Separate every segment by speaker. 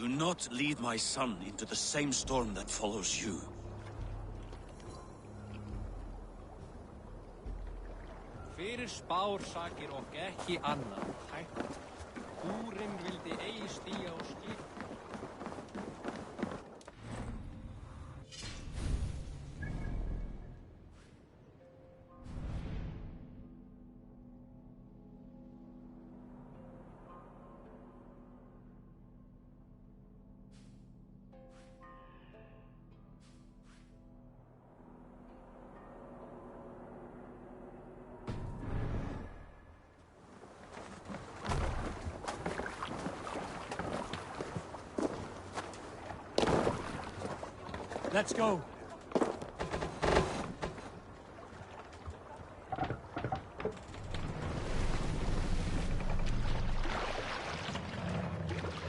Speaker 1: Do not lead my son into the same storm that follows you.
Speaker 2: Fyrir spár sakir og ekki annað. Hægt. Húrin vildi eigi stíga og skip.
Speaker 3: Let's go.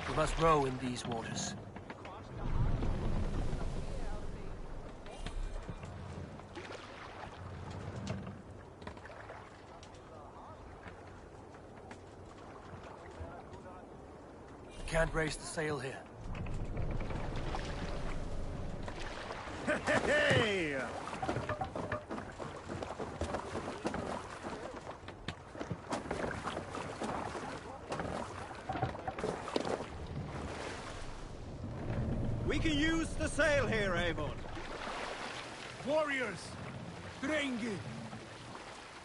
Speaker 3: We must row in these waters. Can't raise the sail here.
Speaker 4: Hey! We can use the sail here, Avon.
Speaker 3: Warriors! Drengi!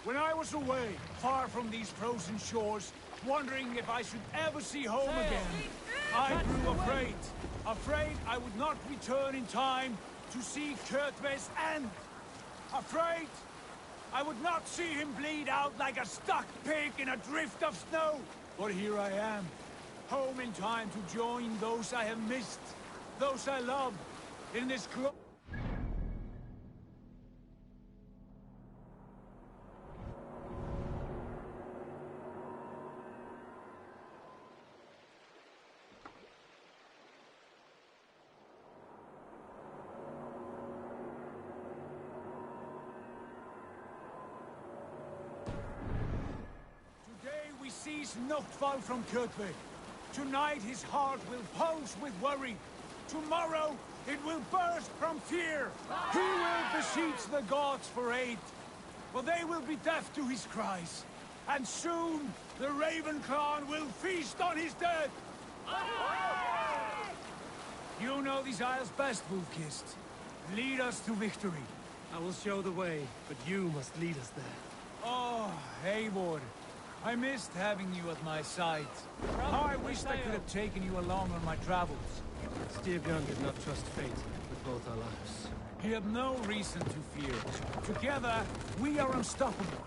Speaker 3: When I was away, far from these frozen shores, wondering if I should ever see home again, I grew afraid. Afraid I would not return in time to see Kjotve's end. Afraid I would not see him bleed out like a stuck pig in a drift of snow. But here I am, home in time to join those I have missed, those I love, in this We seize Notval from Kjotve. Tonight his heart will pulse with worry. Tomorrow it will burst from fear. He will beseech the gods for aid. For they will be deaf to his cries. And soon the Raven clan will feast on his dead. You know these isles best, Wolfkist. Lead us to victory.
Speaker 5: I will show the way, but you must lead us there.
Speaker 3: Oh, Eivor. I missed having you at my side. How I wished I could have taken you along on my travels.
Speaker 5: Styrbjörn did not trust fate with both our lives.
Speaker 3: You have no reason to fear. Together, we are unstoppable.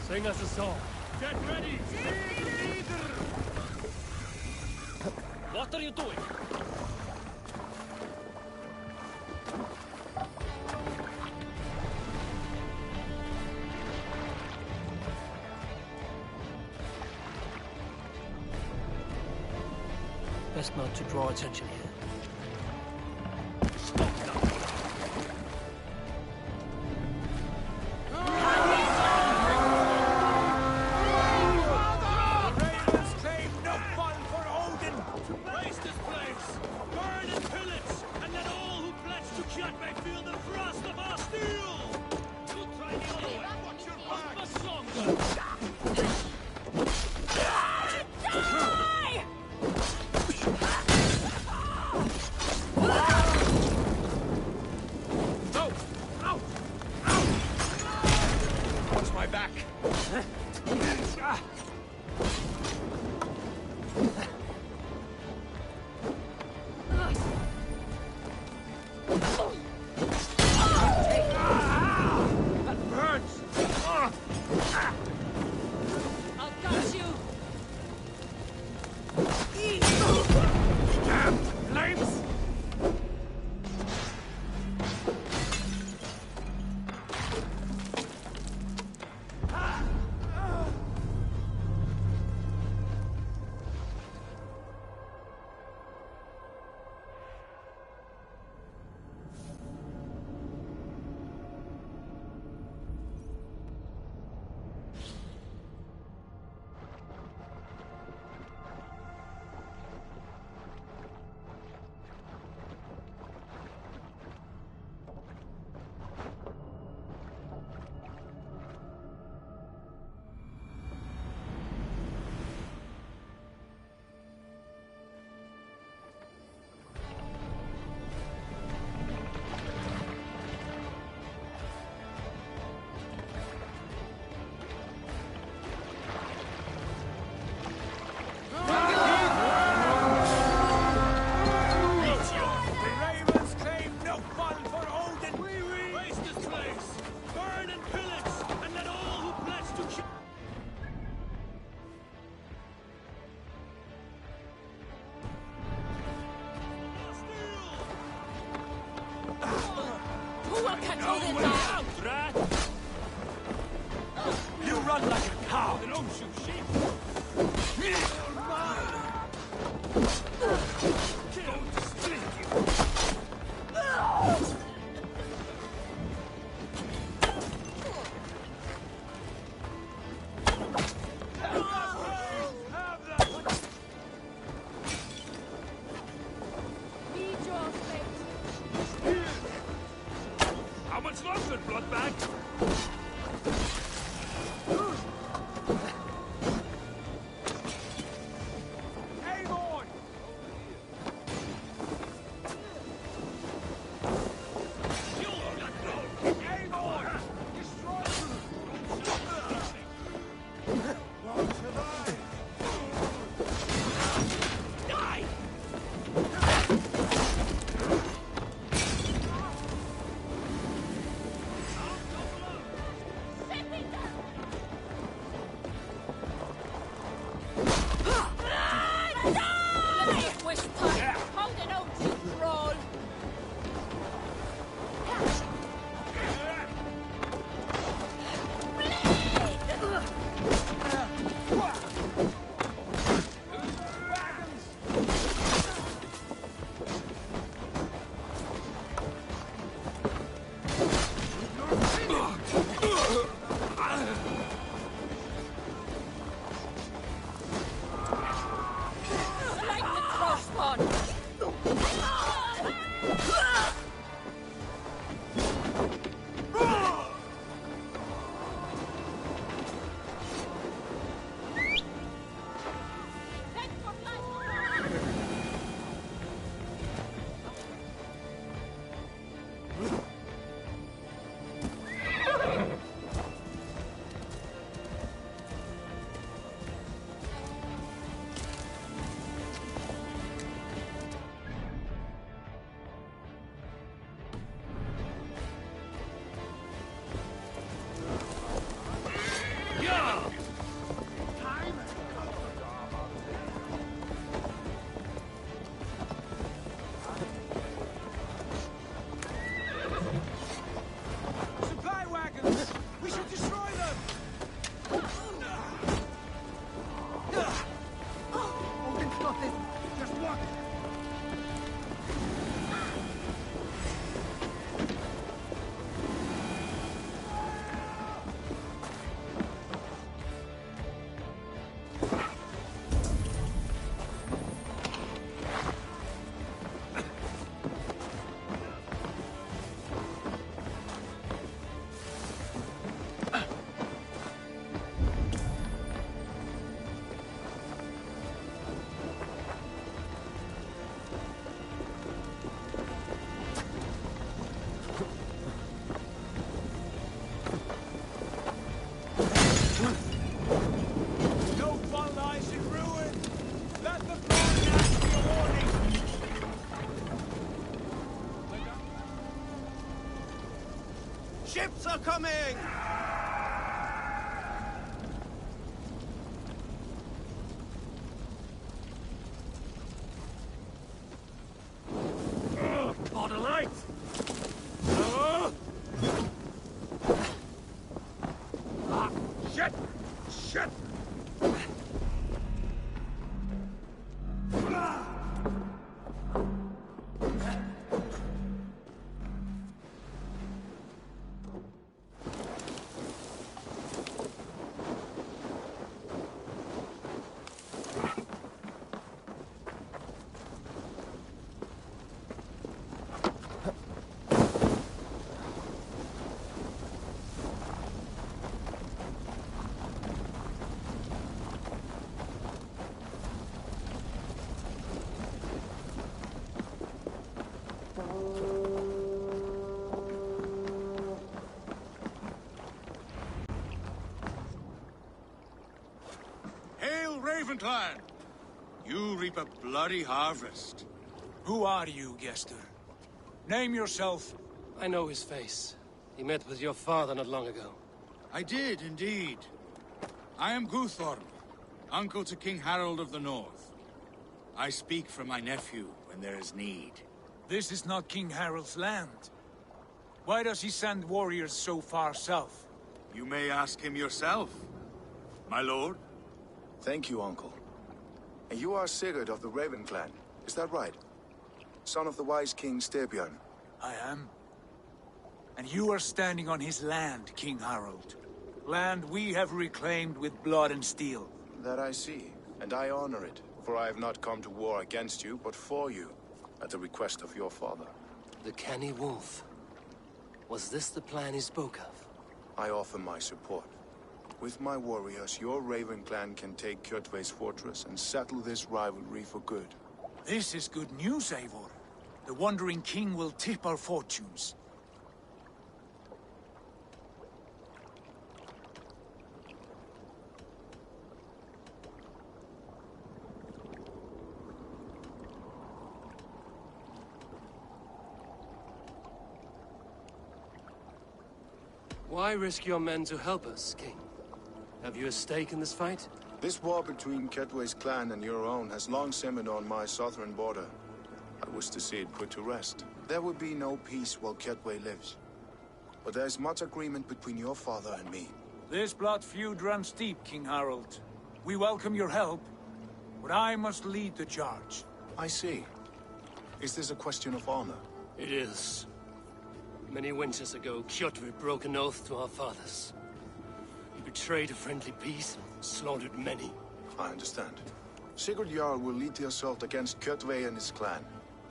Speaker 5: Sing us a song.
Speaker 3: Get ready! Leader!
Speaker 2: What are you doing?
Speaker 5: Best not to draw attention here.
Speaker 1: You run like a cow!
Speaker 3: Then don't shoot sheep!
Speaker 1: How much longer, bloodbag?
Speaker 4: are coming!
Speaker 3: For the light! Shit! Shit!
Speaker 1: Hail, Ravenclan! You reap a bloody harvest.
Speaker 3: Who are you, Gester? Name yourself.
Speaker 5: I know his face. He met with your father not long ago.
Speaker 1: I did, indeed. I am Guthorm, uncle to King Harold of the North. I speak for my nephew when there is need.
Speaker 3: This is not King Harold's land. Why does he send warriors so far south?
Speaker 1: You may ask him yourself, my lord.
Speaker 6: Thank you, Uncle. And you are Sigurd of the Raven clan, is that right? Son of the wise King Styrbjörn.
Speaker 3: I am. And you are standing on his land, King Harold. Land we have reclaimed with blood and steel.
Speaker 6: That I see, and I honor it, for I have not come to war against you, but for you, at the request of your father.
Speaker 5: The canny wolf. Was this the plan he spoke of?
Speaker 6: I offer my support. With my warriors, your Raven clan can take Kjotve's fortress and settle this rivalry for good.
Speaker 3: This is good news, Eivor. The Wandering King will tip our fortunes.
Speaker 5: Why risk your men to help us, King? Have you a stake in this fight?
Speaker 6: This war between Kjotve's clan and your own has long simmered on my southern border. I wish to see it put to rest. There will be no peace while Kjotve lives. But there is much agreement between your father and me.
Speaker 3: This blood feud runs deep, King Harold. We welcome your help, but I must lead the charge.
Speaker 6: I see. Is this a question of honor?
Speaker 5: It is. Many winters ago, Kjotve broke an oath to our fathers. He betrayed a friendly peace and slaughtered many.
Speaker 6: I understand. Sigurd Jarl will lead the assault against Kjotve and his clan.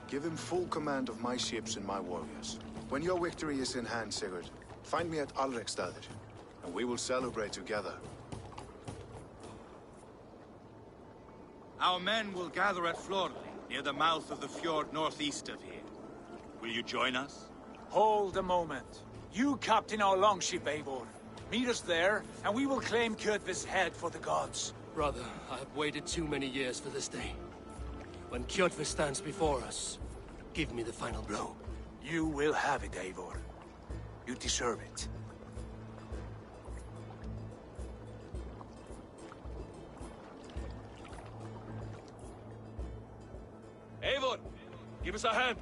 Speaker 6: Give him full command of my ships and my warriors. When your victory is in hand, Sigurd, find me at Alrekstadir, and we will celebrate together.
Speaker 1: Our men will gather at Florli, near the mouth of the fjord northeast of here. Will you join us?
Speaker 3: Hold a moment. You captain our longship, Eivor. Meet us there, and we will claim Kjotve's head for the gods.
Speaker 5: Brother, I have waited too many years for this day. When Kjotve stands before us, give me the final blow.
Speaker 3: You will have it, Eivor. You deserve it.
Speaker 7: Eivor, give us a hand.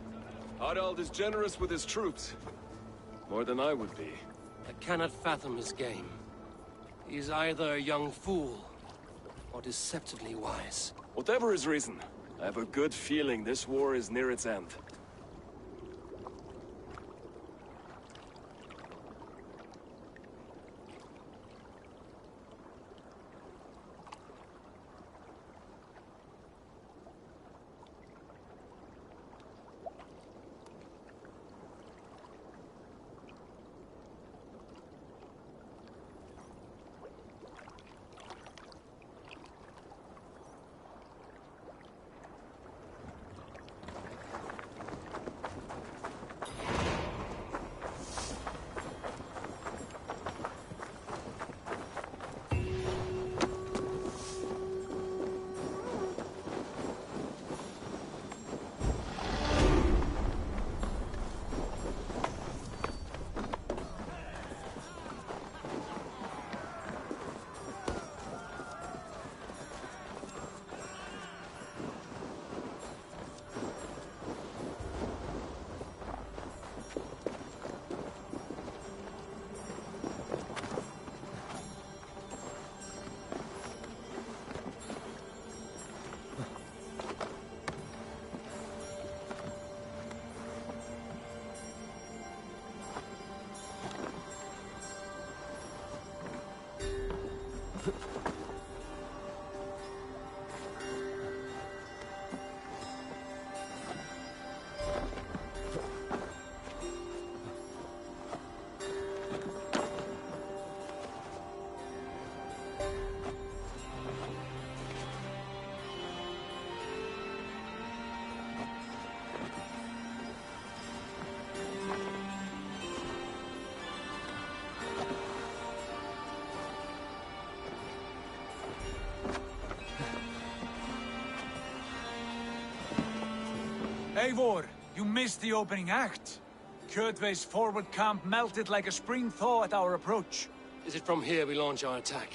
Speaker 7: Harald is generous with his troops. More than I would be.
Speaker 5: I cannot fathom his game. He is either a young fool, or deceptively wise.
Speaker 7: Whatever his reason, I have a good feeling this war is near its end.
Speaker 3: Eivor, you missed the opening act. Kjotve's forward camp melted like a spring thaw at our approach.
Speaker 5: Is it from here we launch our attack?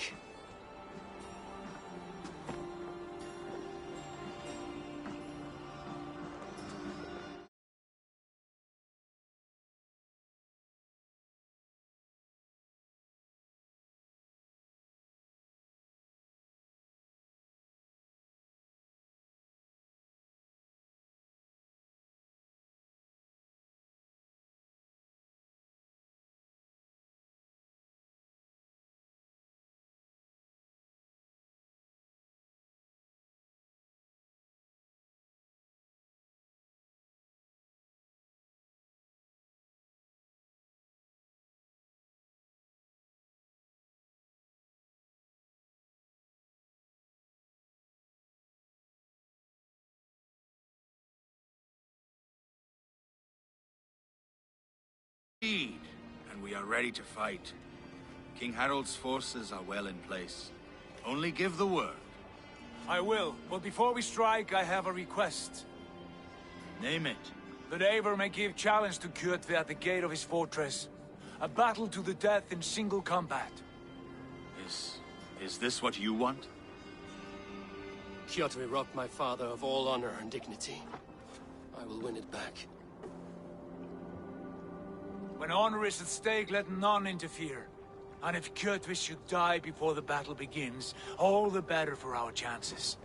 Speaker 1: Indeed, and we are ready to fight. King Harold's forces are well in place. Only give the word.
Speaker 3: I will, but before we strike, I have a request.
Speaker 1: Name it.
Speaker 3: That Eivor may give challenge to Kjotve at the gate of his fortress. A battle to the death in single combat.
Speaker 1: Is this what you want?
Speaker 5: Kjotve robbed my father of all honor and dignity. I will win it back.
Speaker 3: When honor is at stake, let none interfere. And if Kjotve should die before the battle begins, all the better for our chances.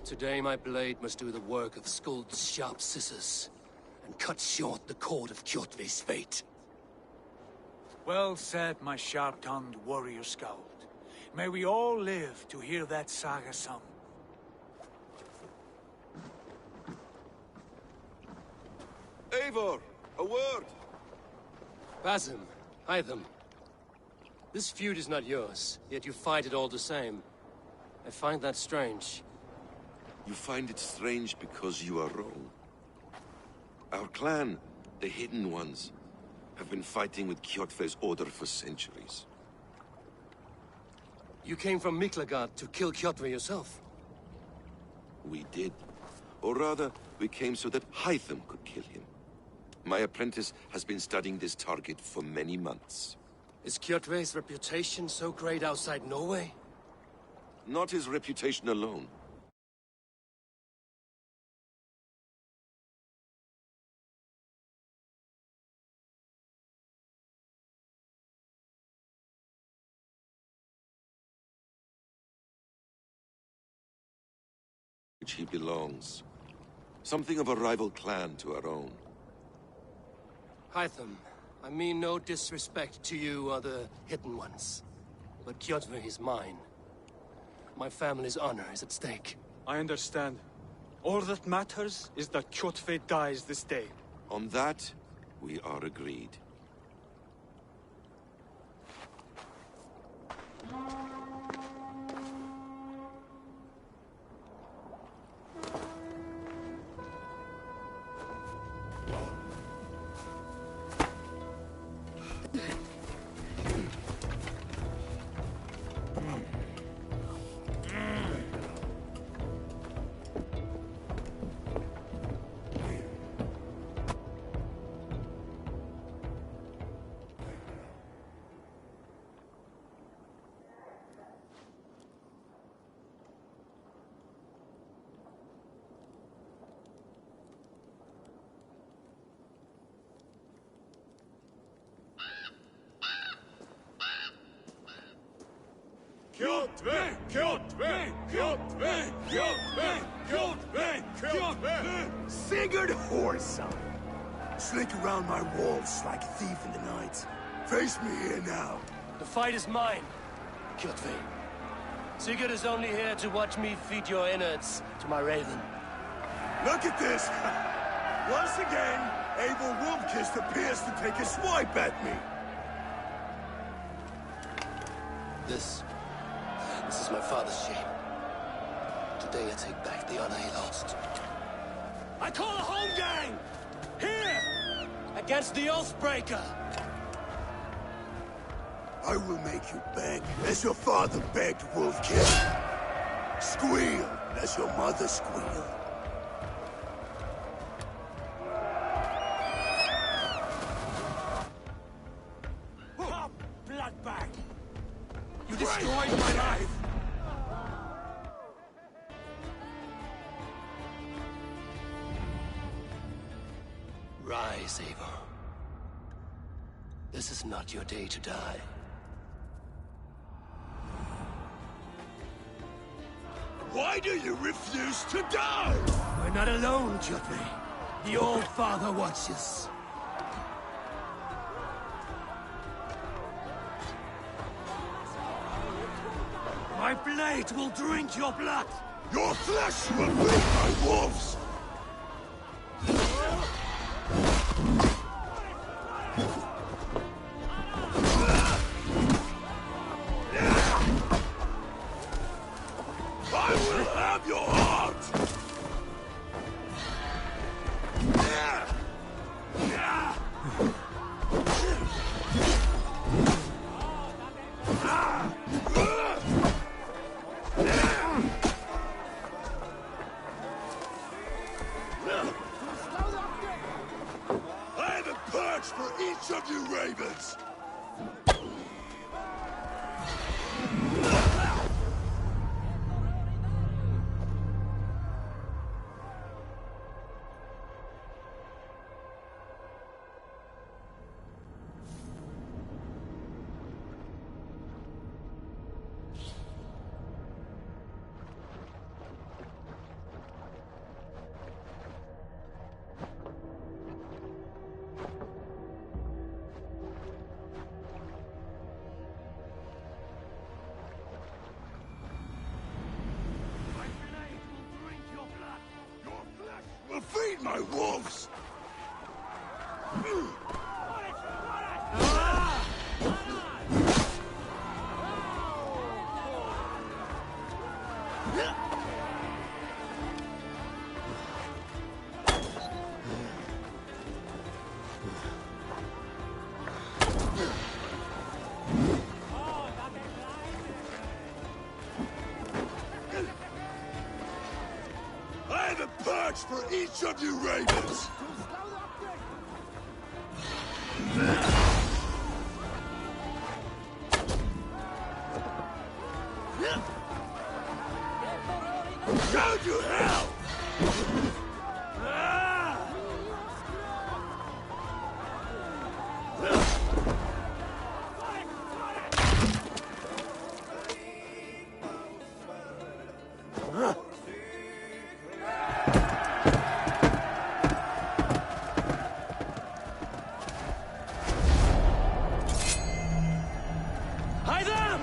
Speaker 5: Today my blade must do the work of Skuld's sharp scissors, and cut short the cord of Kjotve's fate.
Speaker 3: Well said, my sharp-tongued warrior Skald. May we all live to hear that saga sung.
Speaker 7: Eivor, a word!
Speaker 5: Basim, Hytham. This feud is not yours, yet you fight it all the same. I find that strange.
Speaker 8: You find it strange because you are wrong. Our clan, the Hidden Ones, have been fighting with Kjotve's order for centuries.
Speaker 5: You came from Miklagard to kill Kjotve yourself?
Speaker 8: We did. Or rather, we came so that Hytham could kill him. My apprentice has been studying this target for many months.
Speaker 5: Is Kjotve's reputation so great outside Norway?
Speaker 8: Not his reputation alone. Which he belongs. Something of a rival clan to our own.
Speaker 5: Hytham, I mean no disrespect to you or the Hidden Ones. But Kjotve is mine. My family's honor is at stake.
Speaker 4: I understand. All that matters is that Kjotve dies this day.
Speaker 8: On that, we are agreed.
Speaker 3: Kjotve! Kjotve! Kjotve! Kjotve! Kjotve!
Speaker 9: Sigurd Whoreson! Slink around my walls like a thief in the night. Face me here now.
Speaker 5: The fight is mine, Kjotve. Sigurd is only here to watch me feed your innards to my raven.
Speaker 9: Look at this! Once again, Eivor Wolfkist appears to take a swipe at me.
Speaker 5: This is my father's shame. Today I take back the honor he lost. I call a home gang! Here! Against the Oathbreaker!
Speaker 9: I will make you beg, as your father begged, Wolfkist. Squeal, as your mother squealed.
Speaker 3: Oh, bloodbag!
Speaker 9: You destroyed my life!
Speaker 5: Rise, Eivor. This is not your day to die.
Speaker 9: Why do you refuse to die?
Speaker 5: We're not alone, Kjotve. The old father watches. My blade will drink your blood!
Speaker 9: Your flesh will feed my wolves! I will have your heart! I have a perch for each of you ravens! Will feed my wolves! I have a perch for each of you ravens! Go to hell!
Speaker 5: Hide them!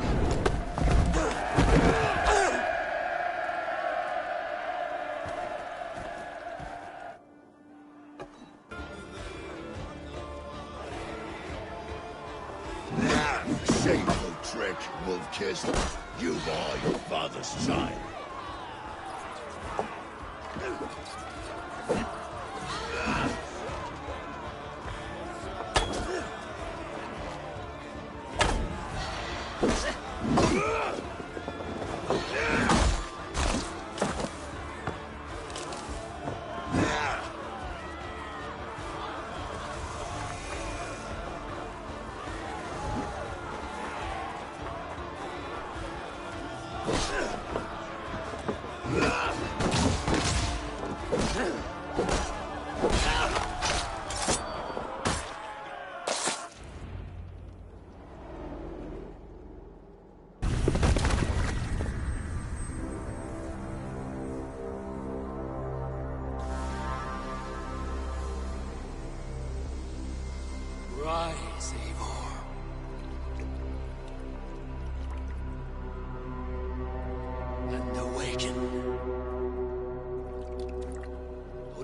Speaker 9: Shameful trick, Wolfkist. You are your father's child.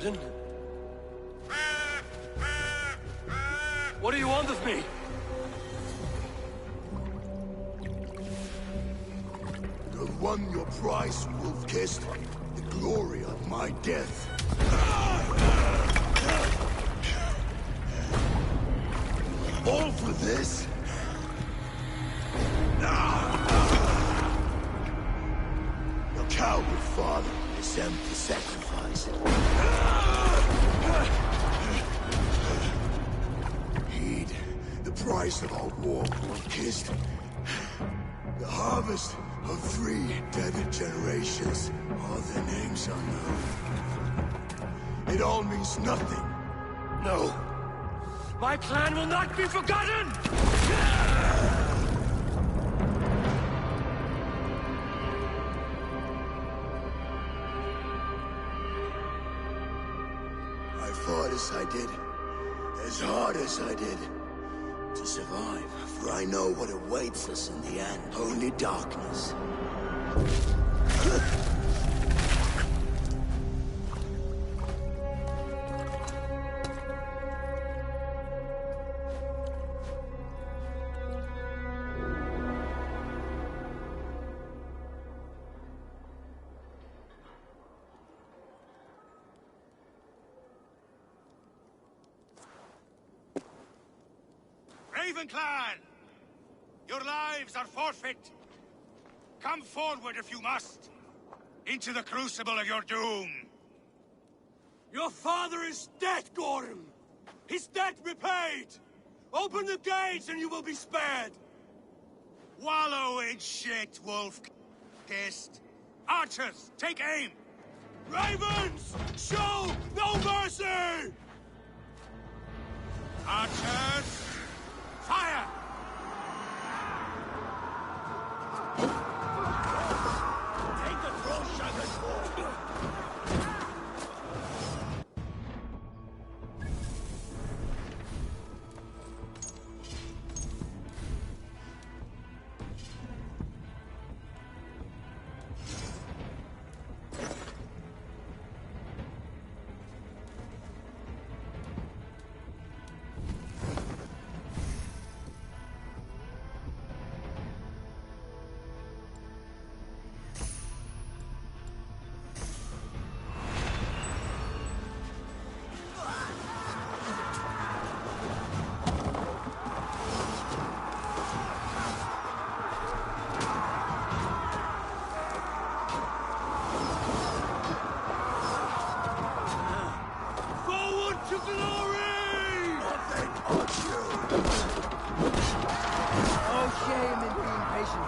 Speaker 5: Odin? What do you want of me?
Speaker 9: You won your prize, Wolf-Kissed. The glory of my death. All for this? Your coward father is empty sacrifice. Heed the price of our war, Wolf-Kissed. The harvest of 3 dead generations. All their names unknown. It all means nothing.
Speaker 5: No. My clan will not be forgotten!
Speaker 9: I fought as I did, as hard as I did, to survive. For I know what awaits us in the end. Only darkness.
Speaker 1: Raven Clan! Your lives are forfeit! Come forward if you must! Into the crucible of your doom!
Speaker 3: Your father is dead, Gorm! His debt repaid! Open the gates and you will be spared!
Speaker 1: Wallow in shit, Wolf-Kissed! Archers, take aim!
Speaker 3: Ravens! Show no mercy!
Speaker 1: Archers! Fire!
Speaker 9: Take the throw shot.
Speaker 3: To glory!
Speaker 9: Nothing on you.
Speaker 10: No shame in being patient.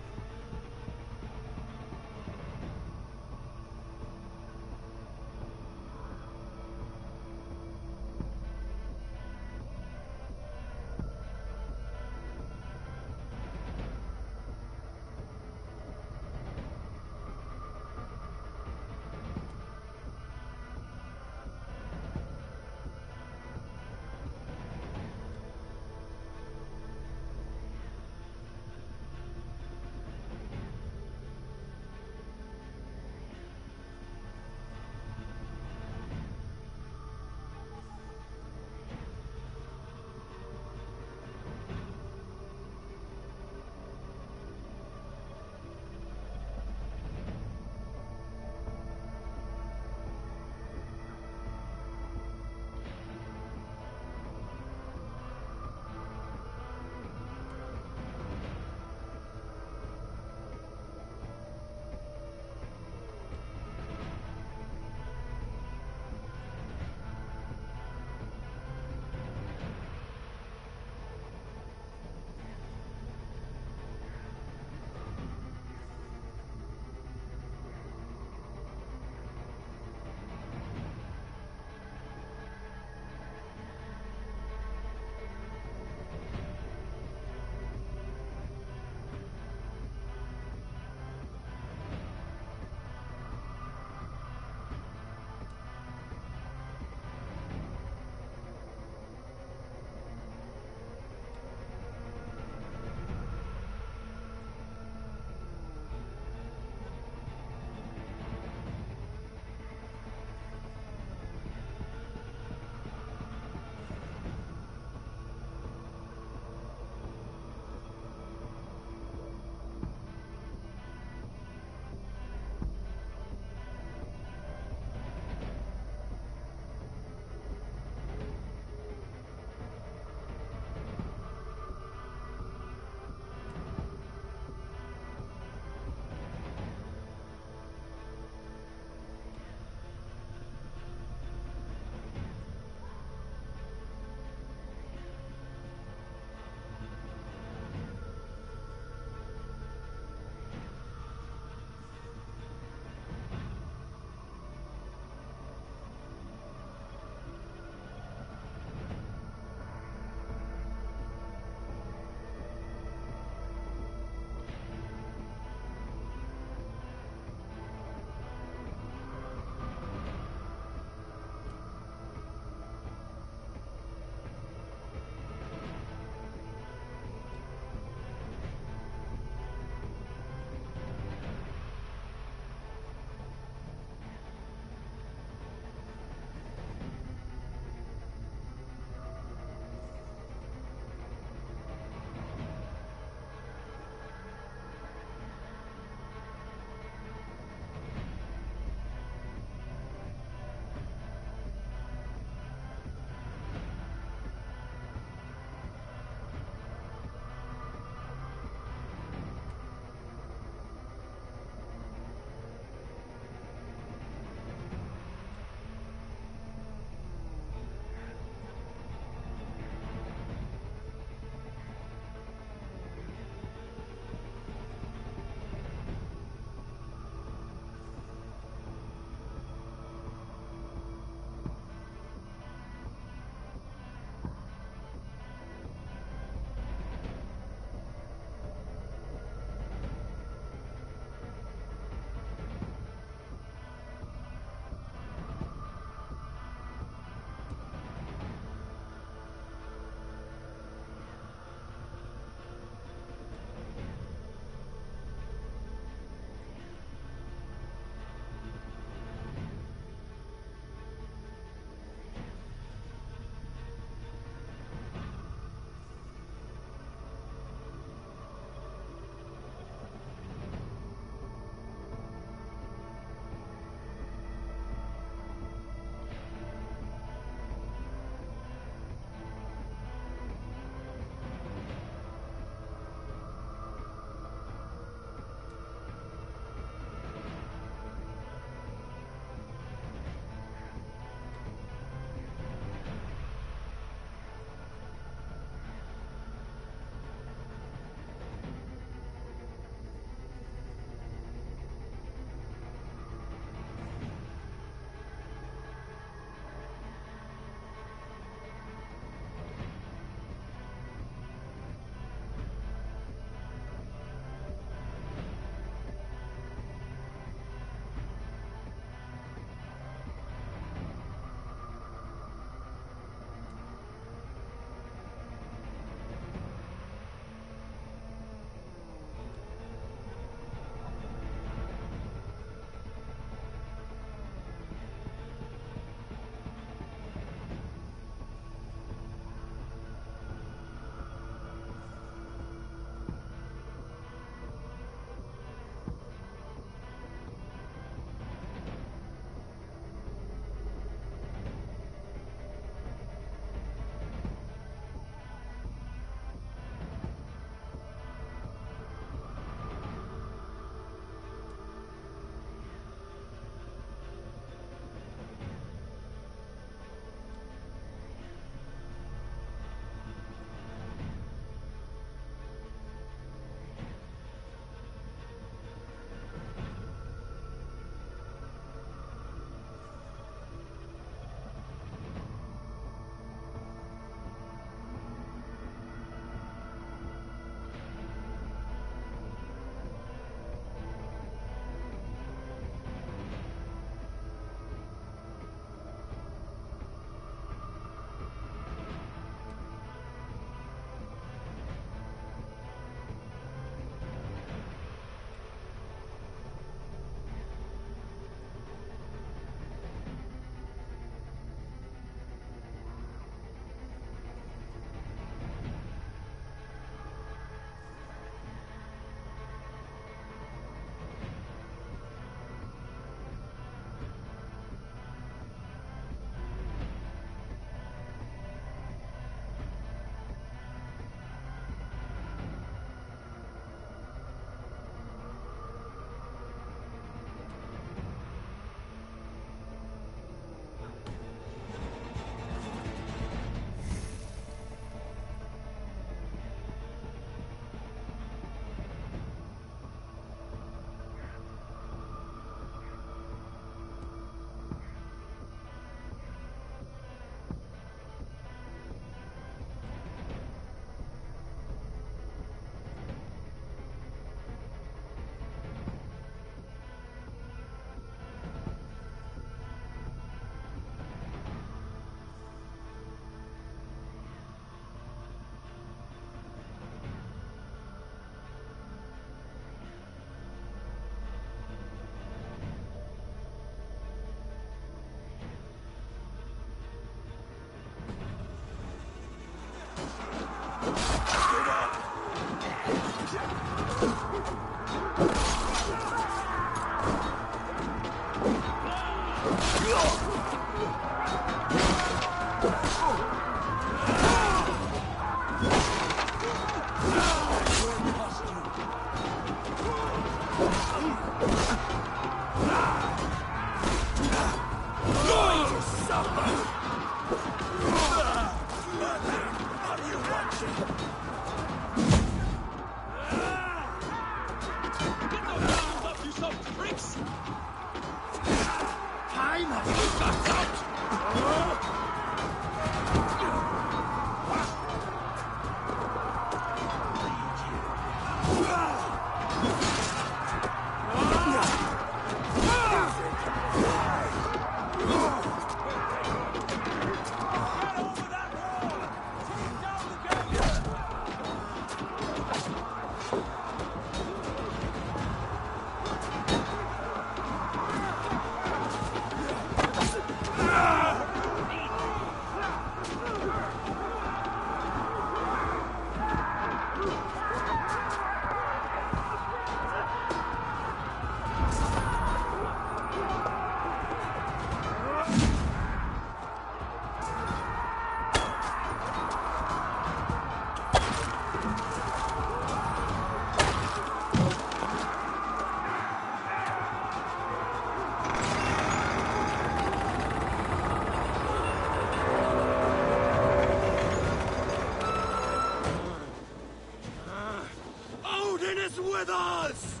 Speaker 9: With us!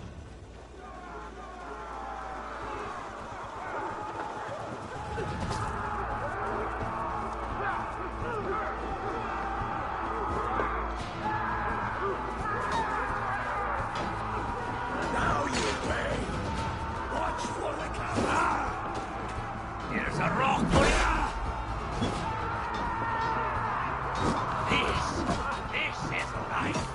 Speaker 9: Now you pay! Watch for the camera! Here's a rock for ya! This is life!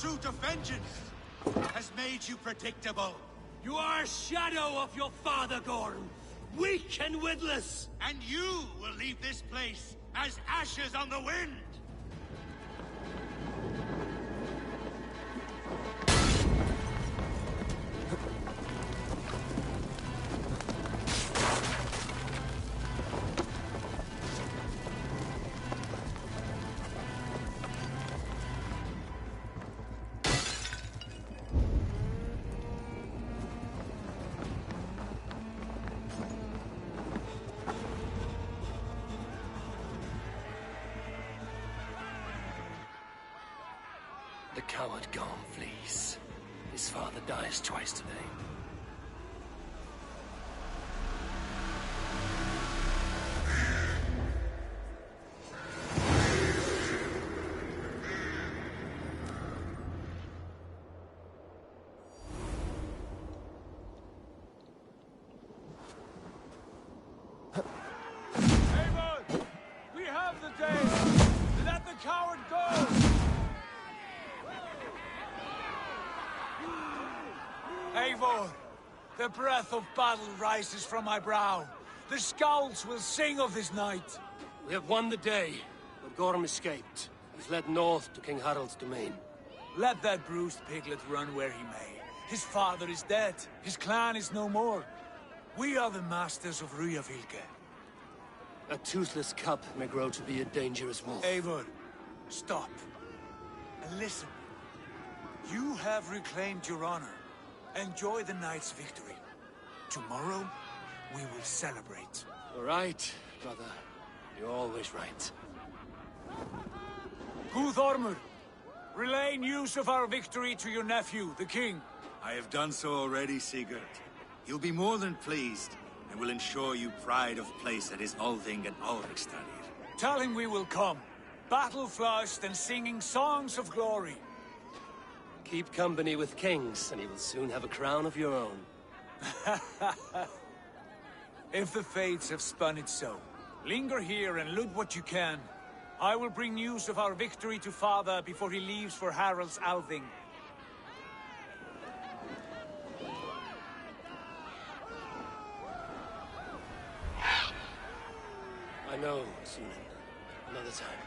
Speaker 1: pursuit of vengeance has made you predictable.
Speaker 5: You are a shadow of your father, Gorm. Weak and witless.
Speaker 1: And you will leave this place as ashes on the wind!
Speaker 5: The coward Gorm flees. His father dies twice today.
Speaker 3: Eivor! We have the day! Let the coward go! Eivor, the breath of battle rises from my brow. The scouts will sing of this night.
Speaker 5: We have won the day, but Gorm escaped. He's led north to King Harald's domain.
Speaker 3: Let that bruised piglet run where he may. His father is dead. His clan is no more. We are the masters of Ryjavilke.
Speaker 5: A toothless cub may grow to be a dangerous wolf.
Speaker 3: Eivor, stop. And listen. You have reclaimed your honor. Enjoy the night's victory. Tomorrow, we will celebrate.
Speaker 5: All right, brother. You're always right.
Speaker 3: Guthormur, relay news of our victory to your nephew, the king.
Speaker 1: I have done so already, Sigurd. He'll be more than pleased, and will ensure you pride of place at his Althing and Alrikstadir.
Speaker 3: Tell him we will come, battle-flushed and singing songs of glory.
Speaker 5: Keep company with kings, and you will soon have a crown of your own.
Speaker 3: If the fates have spun it so, linger here and loot what you can. I will bring news of our victory to father before he leaves for Harald's Althing.
Speaker 5: I know, Sunan. Another time.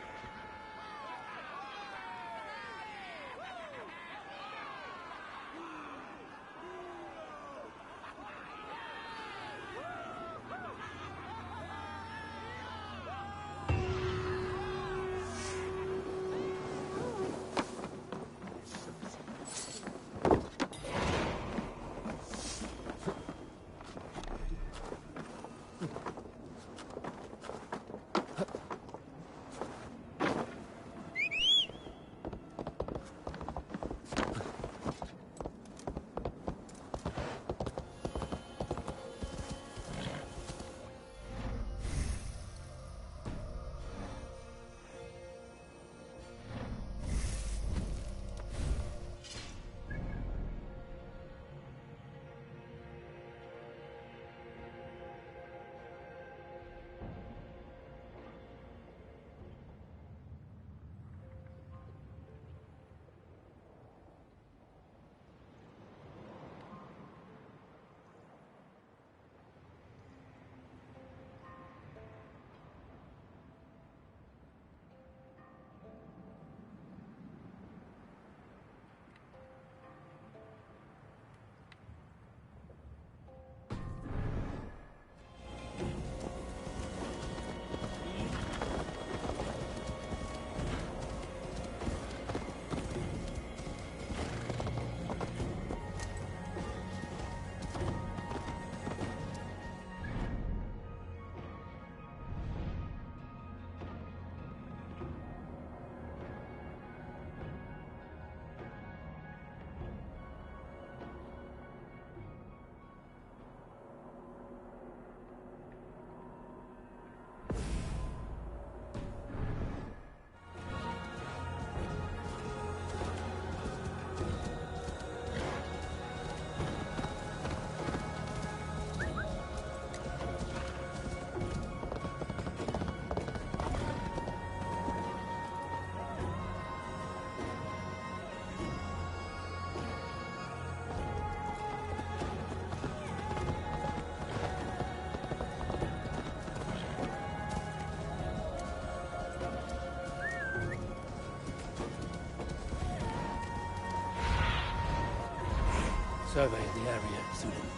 Speaker 5: survey the area, Sudan.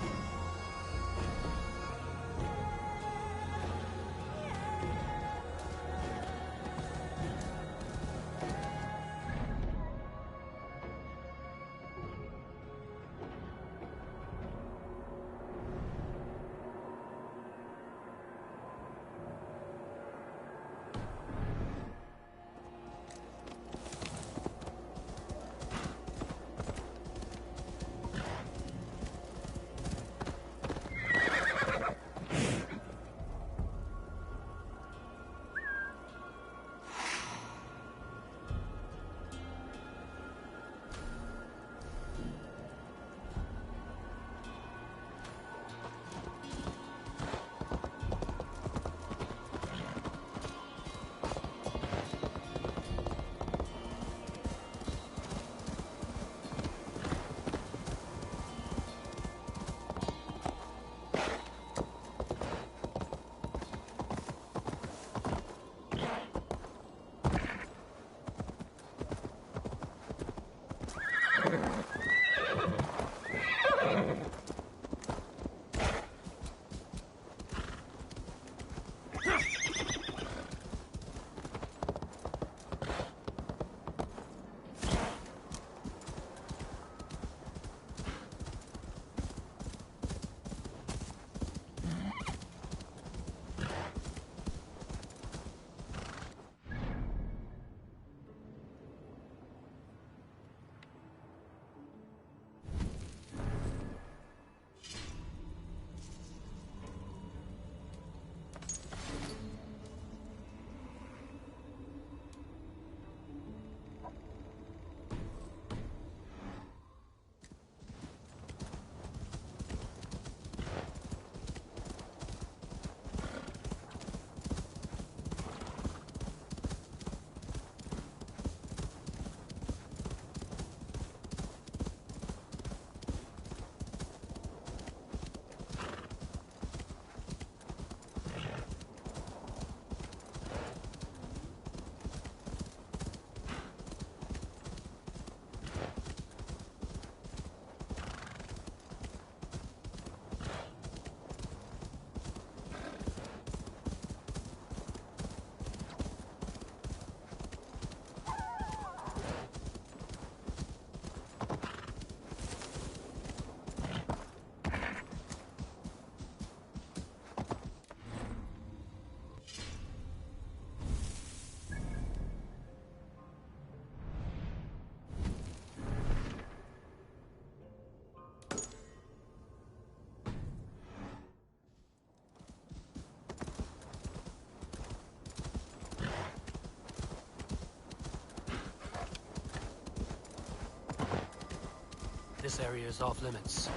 Speaker 5: This area is off limits.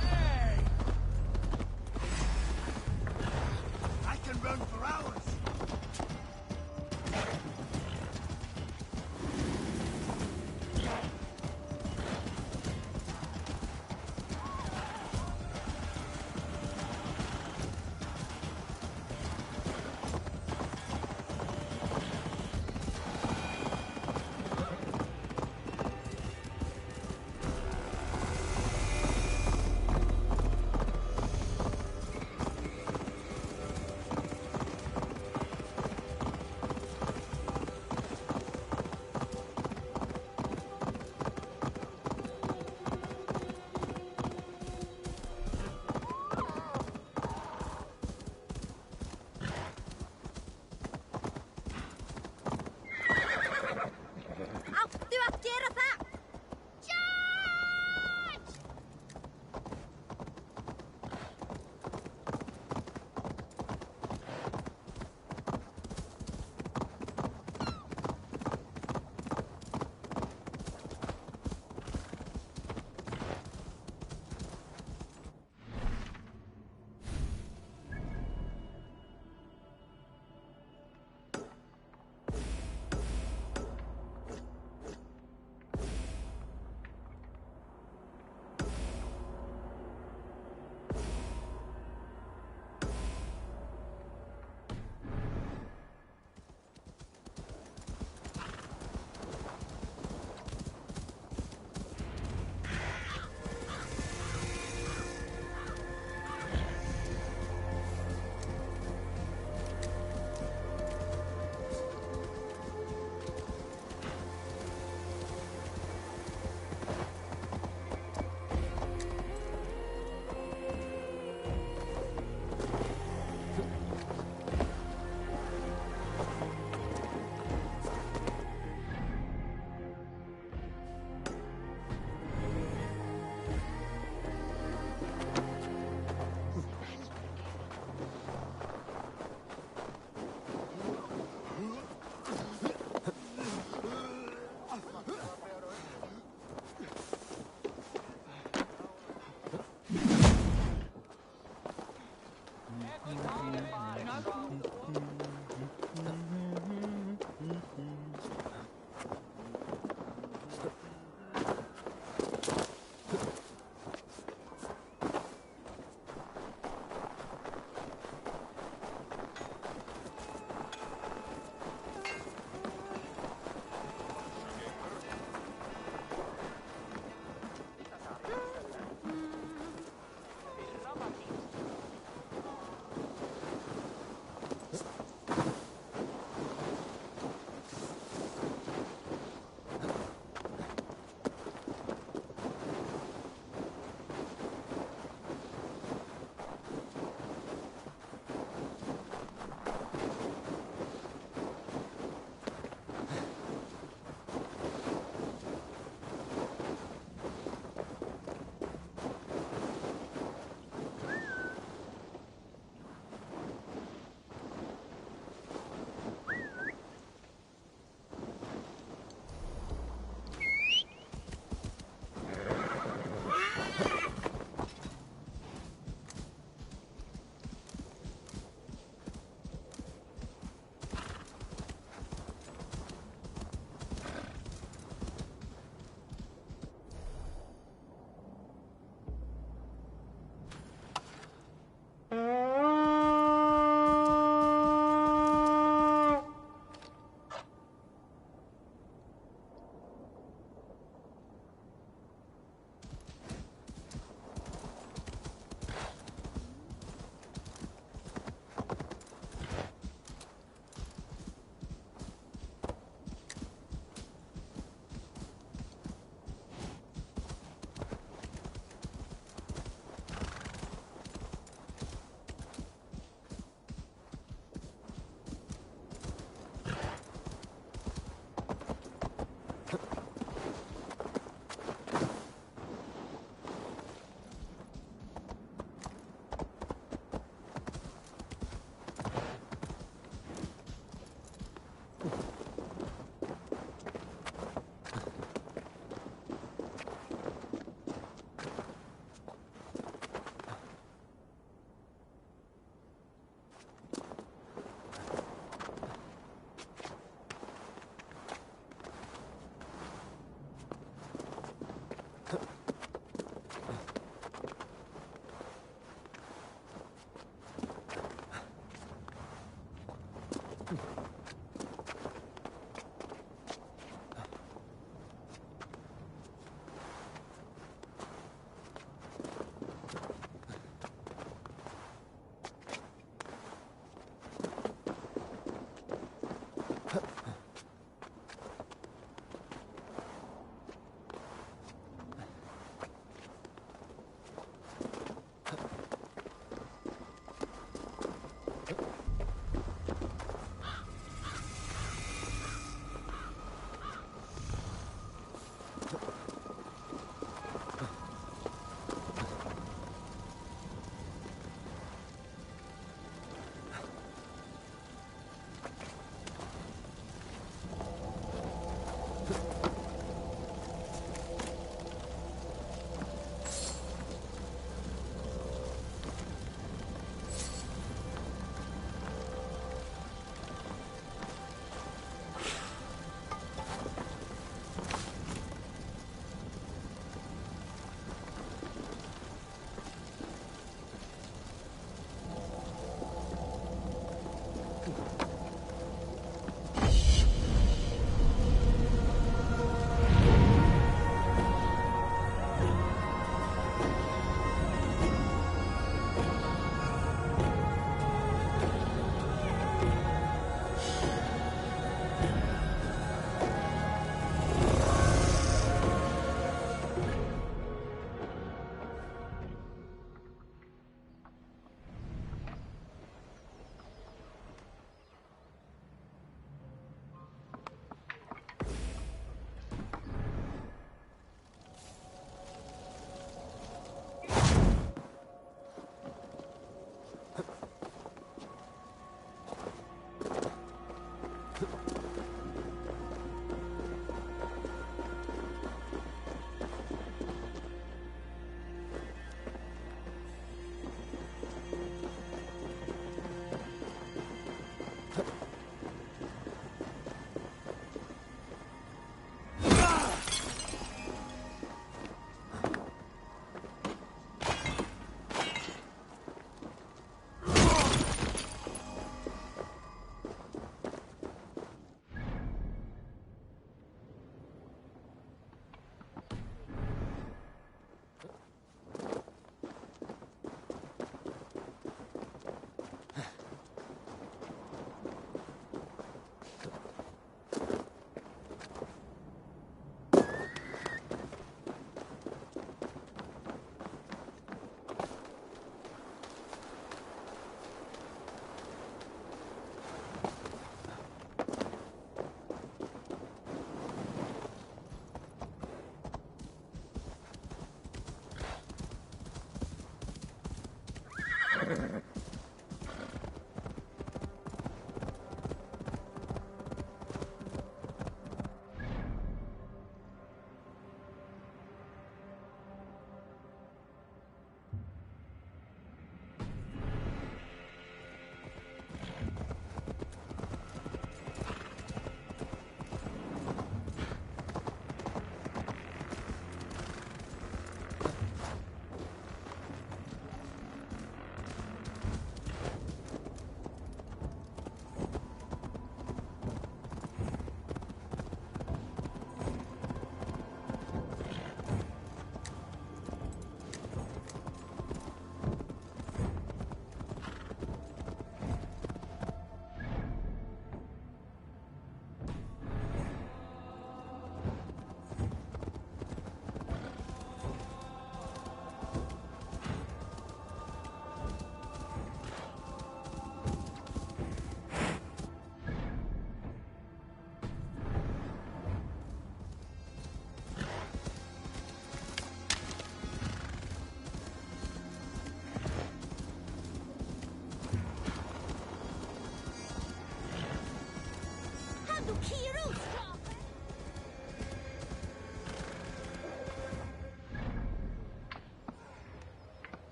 Speaker 3: Hey! I can run for hours.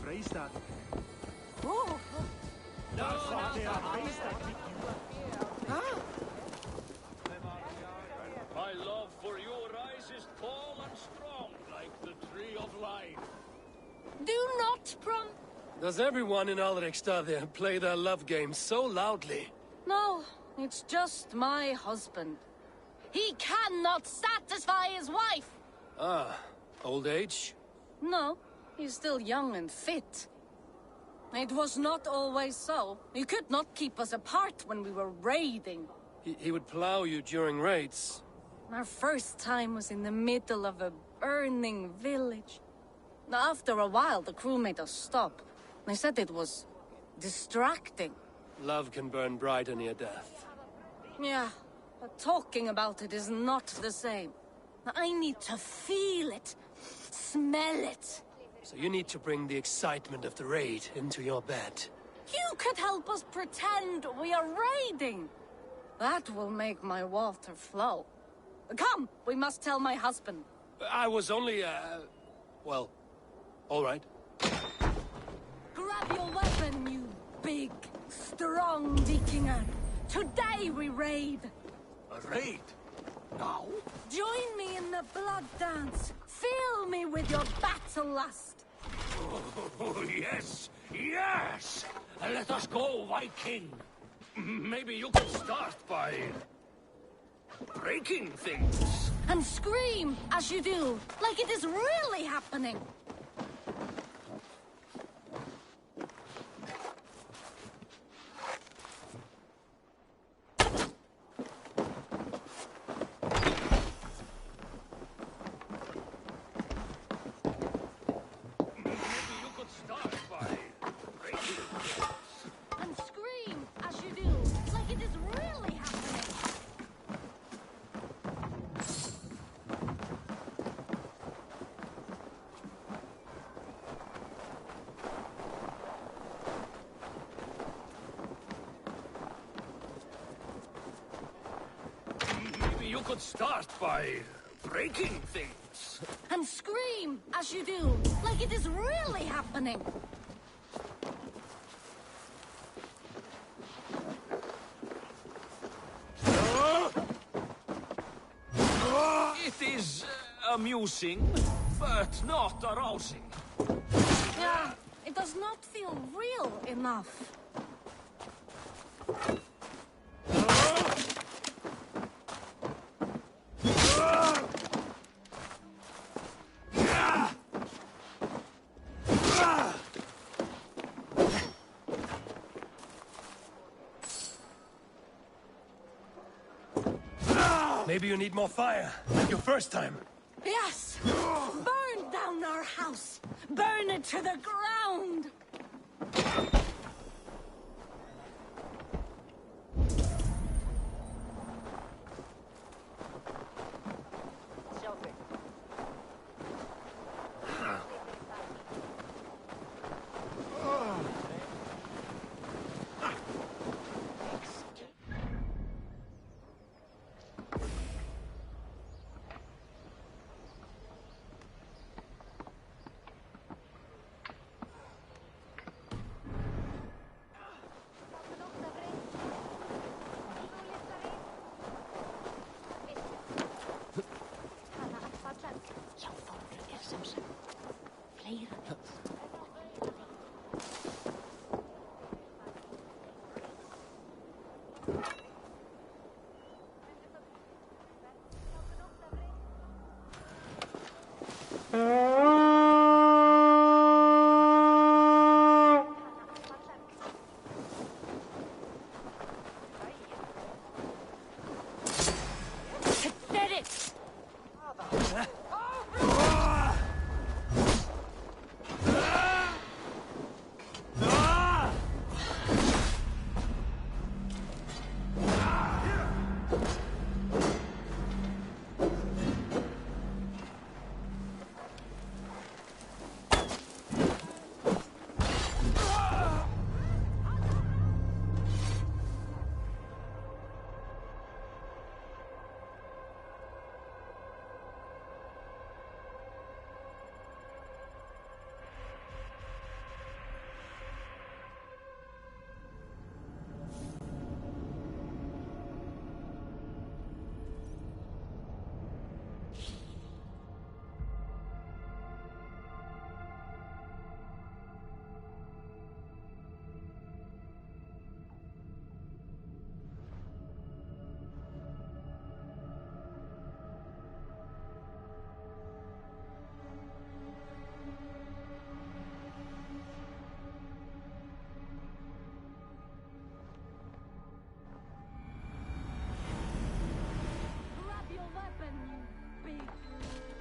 Speaker 3: Freistad. Oh!
Speaker 11: My love for you rises tall and strong like the tree of life.
Speaker 12: Do not prom...
Speaker 5: Does everyone in Alrekstad play their love game so loudly?
Speaker 12: No, it's just my husband. He cannot satisfy his wife!
Speaker 5: Ah, old age?
Speaker 12: No, he's still young and fit. It was not always so. He could not keep us apart when we were raiding.
Speaker 5: He would plow you during raids.
Speaker 12: Our first time was in the middle of a burning village. After a while, the crew made us stop. They said it was distracting.
Speaker 5: Love can burn brighter near death.
Speaker 12: Yeah, but talking about it is not the same. I need to feel it, smell it,
Speaker 5: So you need to bring the excitement of the raid into your bed.
Speaker 12: You could help us pretend we are raiding. That will make my water flow. Come, we must tell my husband.
Speaker 5: I was only, well, all right.
Speaker 12: Grab your weapon, you big, strong Vikinger. Today we raid.
Speaker 3: A raid? Now?
Speaker 12: Join me in the blood dance. Fill me with your battle lust.
Speaker 11: Oh, yes, yes! Let us go, Viking. Maybe you could start by breaking things.
Speaker 12: And scream as you do, like it is really happening.
Speaker 11: You could start by breaking things.
Speaker 12: And scream as you do, like it is really happening.
Speaker 11: It is amusing, but not arousing.
Speaker 12: Yeah, it does not feel real enough.
Speaker 5: Maybe you need more fire, like your first time.
Speaker 12: Yes! Burn down our house! Burn it to the ground!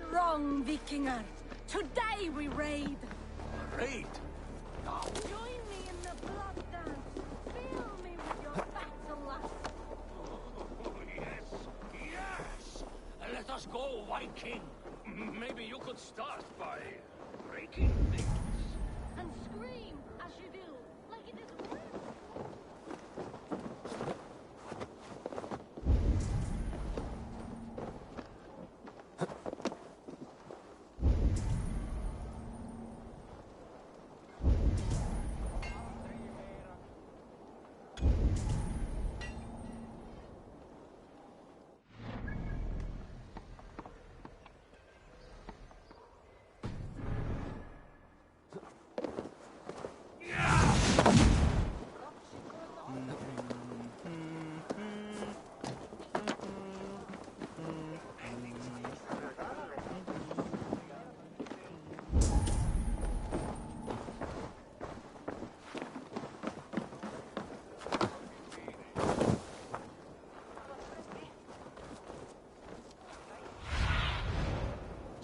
Speaker 12: Strong Vikinger. Today we raid.
Speaker 11: Raid? Now?
Speaker 12: Join me in the blood dance. Fill me with your battle lust.
Speaker 11: Oh, yes, yes! Let us go, Viking. Maybe you could start by breaking things.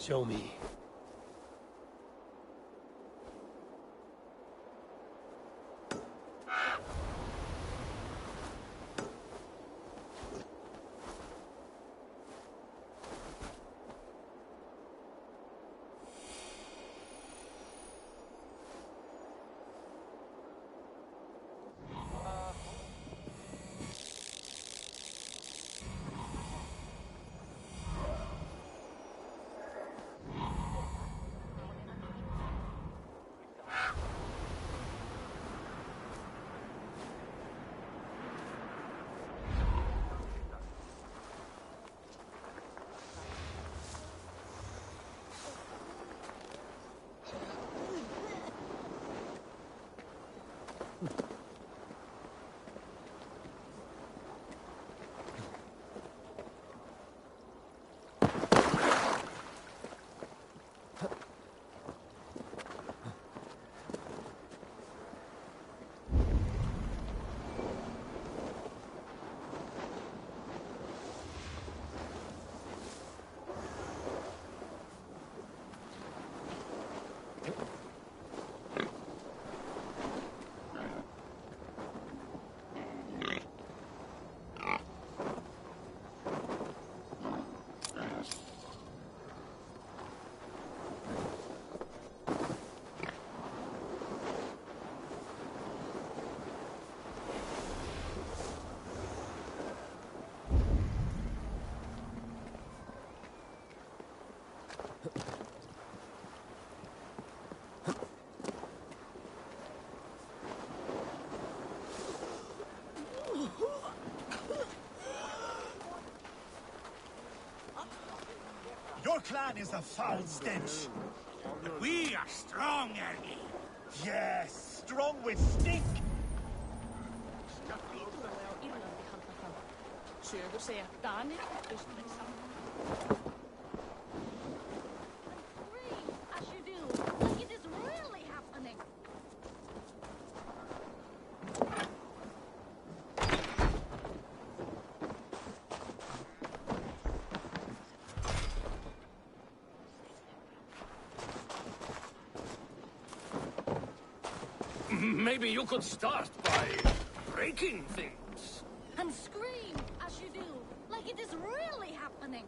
Speaker 5: Show me.
Speaker 3: Your clan is a foul stench.
Speaker 11: We are strong, Ernie.
Speaker 3: Yes, strong with stink.
Speaker 12: Sögur segja Danir austurinn saman. Scream as you do, like it is really happening.
Speaker 11: Maybe you could start by breaking things.
Speaker 12: And scream as you do, like it is really happening.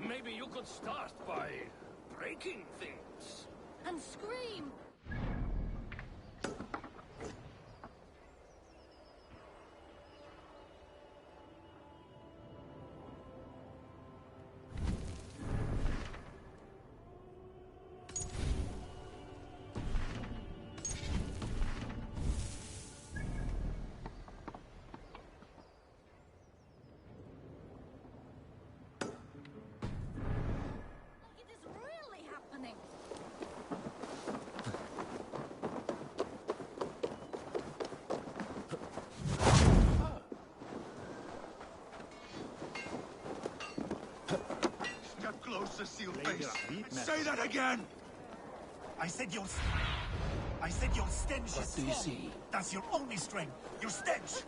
Speaker 11: Maybe you could start by breaking things.
Speaker 12: And scream. Like it is really happening.
Speaker 3: Step closer, seal face. Say that again. I said your stench is
Speaker 5: What do you
Speaker 3: strong.
Speaker 5: see?
Speaker 3: That's your only strength. Your stench.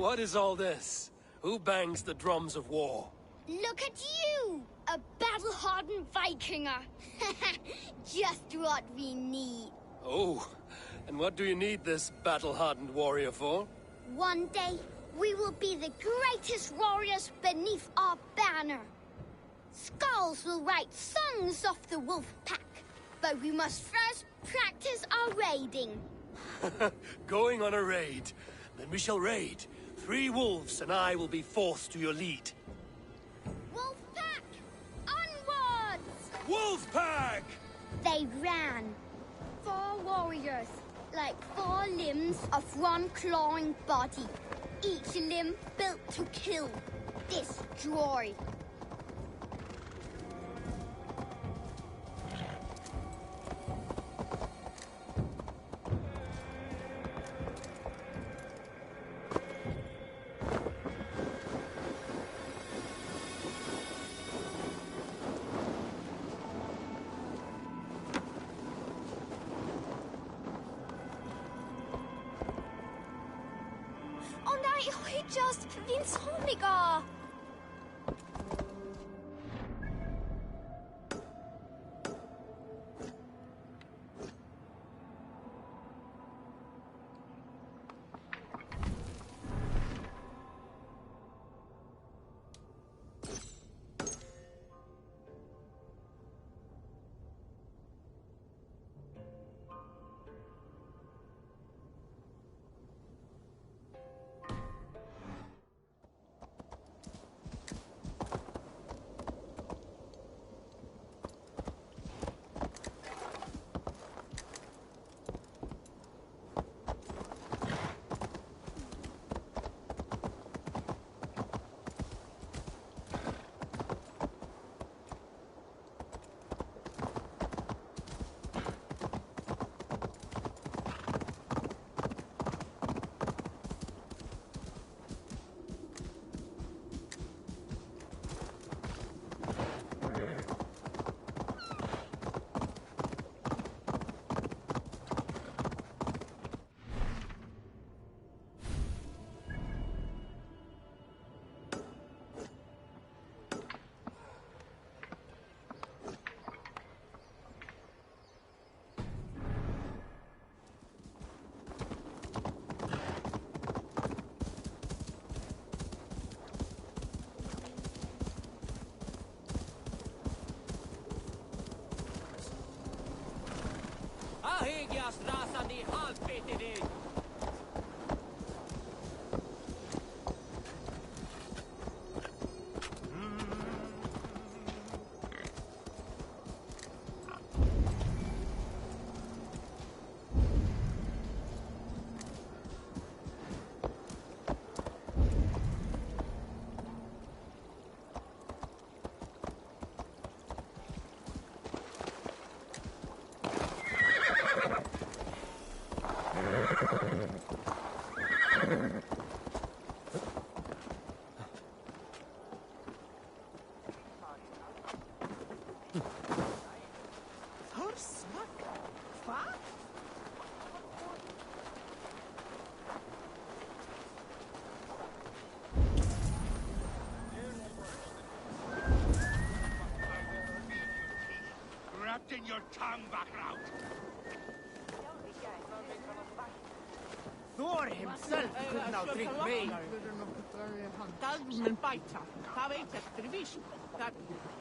Speaker 5: What is all this? Who bangs the drums of war?
Speaker 13: Look at you! A battle-hardened Vikinger! Just what we need.
Speaker 5: Oh, and what do you need this battle-hardened warrior for?
Speaker 13: One day, we will be the greatest warriors beneath our banner. Skulls will write songs of the wolf pack, but we must first practice our raiding.
Speaker 5: Going on a raid. Then we shall raid. 3 wolves and I will be fourth to your lead.
Speaker 13: Wolf pack! Onwards!
Speaker 5: Wolf pack!
Speaker 13: They ran. 4 warriors, like 4 limbs of one clawing body. Each limb built to kill, destroy.
Speaker 14: Åh nej, just vindstormiger!
Speaker 2: Ahigias rasani halpetini!
Speaker 11: Wrapped in your tongue back out.
Speaker 10: Thor himself could not drink me. Dagmen bæta. Það veit eftir vísu.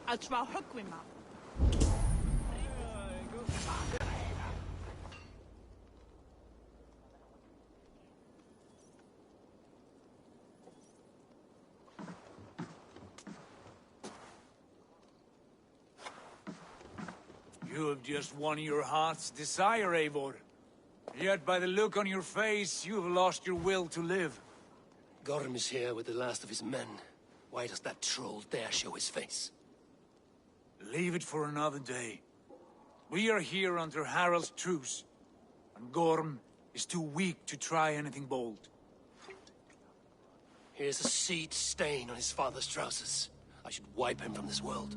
Speaker 10: Að smá höggvima.
Speaker 3: You have just won your heart's desire, Eivor. Yet by the look on your face, you have lost your will to live.
Speaker 5: Gorm is here with the last of his men. Why does that troll dare show his face?
Speaker 3: Leave it for another day. We are here under Harald's truce, and Gorm is too weak to try anything bold.
Speaker 5: Here's a seed stain on his father's trousers. I should wipe him from this world.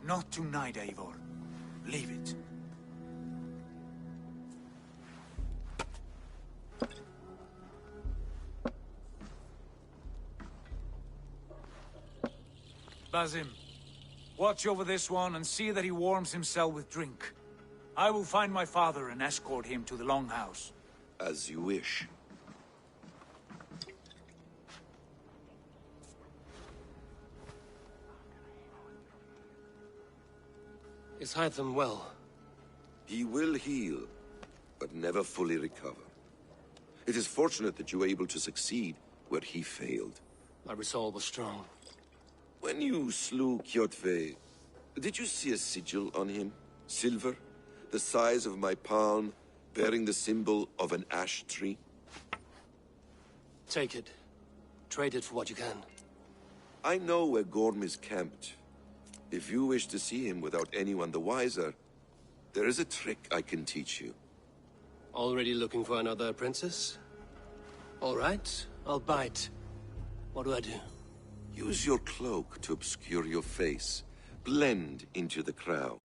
Speaker 3: Not tonight, Eivor. Leave it. Basim, watch over this one and see that he warms himself with drink. I will find my father and escort him to the Longhouse.
Speaker 8: As you wish.
Speaker 5: Is Hytham well?
Speaker 8: He will heal, but never fully recover. It is fortunate that you were able to succeed where he failed.
Speaker 5: My resolve was strong.
Speaker 8: When you slew Kjotve, did you see a sigil on him? Silver? The size of my palm, bearing the symbol of an ash tree?
Speaker 5: Take it. Trade it for what you can.
Speaker 8: I know where Gorm is camped. If you wish to see him without anyone the wiser, there is a trick I can teach you.
Speaker 5: Already looking for another apprentice? All right, I'll bite. What do I do?
Speaker 8: Use your cloak to obscure your face. Blend into the crowd.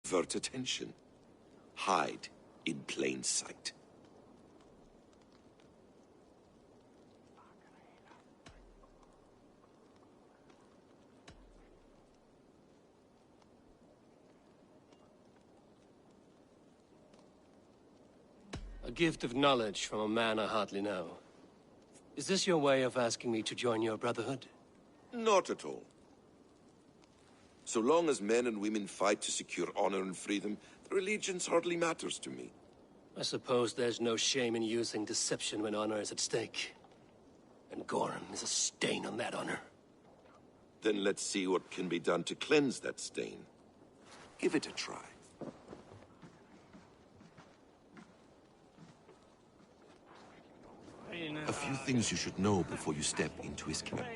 Speaker 8: Divert attention. Hide in plain sight.
Speaker 5: A gift of knowledge from a man I hardly know. Is this your way of asking me to join your brotherhood?
Speaker 8: Not at all. So long as men and women fight to secure honor and freedom, their allegiance hardly matters to me.
Speaker 5: I suppose there's no shame in using deception when honor is at stake. And Gorm is a stain on that honor.
Speaker 8: Then let's see what can be done to cleanse that stain. Give it a try. A few things you should know before you step into his camp.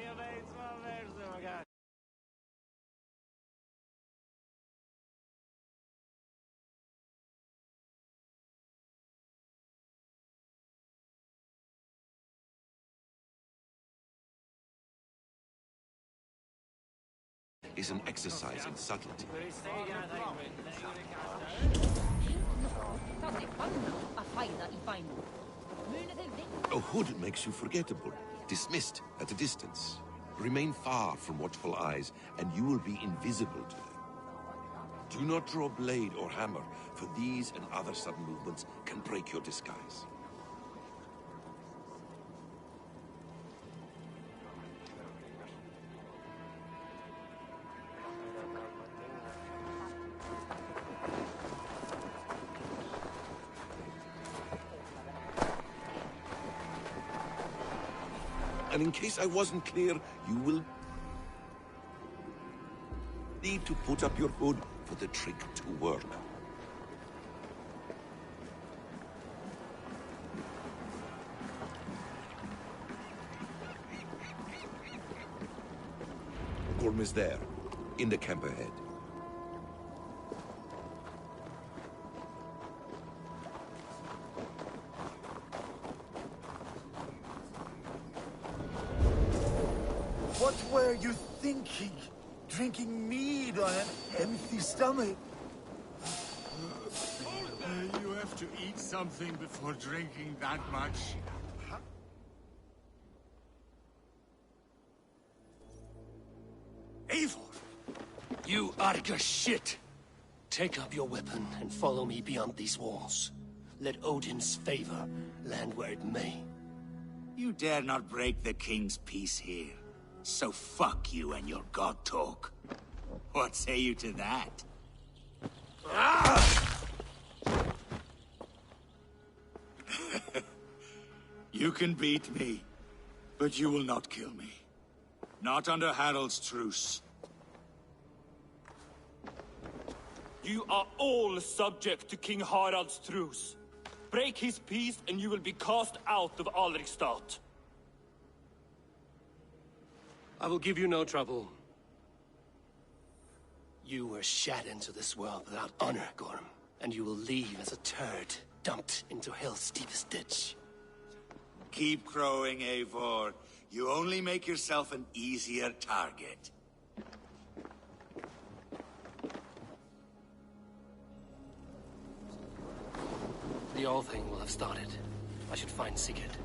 Speaker 8: Is an exercise in subtlety. A hood makes you forgettable, dismissed at a distance. Remain far from watchful eyes, and you will be invisible to them. Do not draw blade or hammer, for these and other sudden movements can break your disguise. And in case I wasn't clear, you will need to put up your hood for the trick to work. Gorm is there, in the camp ahead.
Speaker 9: What were you thinking? Drinking mead on an empty stomach?
Speaker 1: You have to eat something before drinking that much.
Speaker 5: Eivor! You Arga shit! Take up your weapon and follow me beyond these walls. Let Odin's favor land where it may.
Speaker 1: You dare not break the king's peace here. So fuck you and your god talk. What say you to that? You can beat me, but you will not kill me. Not under Harald's truce.
Speaker 4: You are all subject to King Harald's truce. Break his peace and you will be cast out of Alrikstad.
Speaker 5: I will give you no trouble. You were shat into this world without honor, Gorm. And you will leave as a turd, dumped into hell's deepest ditch.
Speaker 1: Keep crowing, Eivor. You only make yourself an easier target.
Speaker 5: The All thing will have started. I should find Sigurd.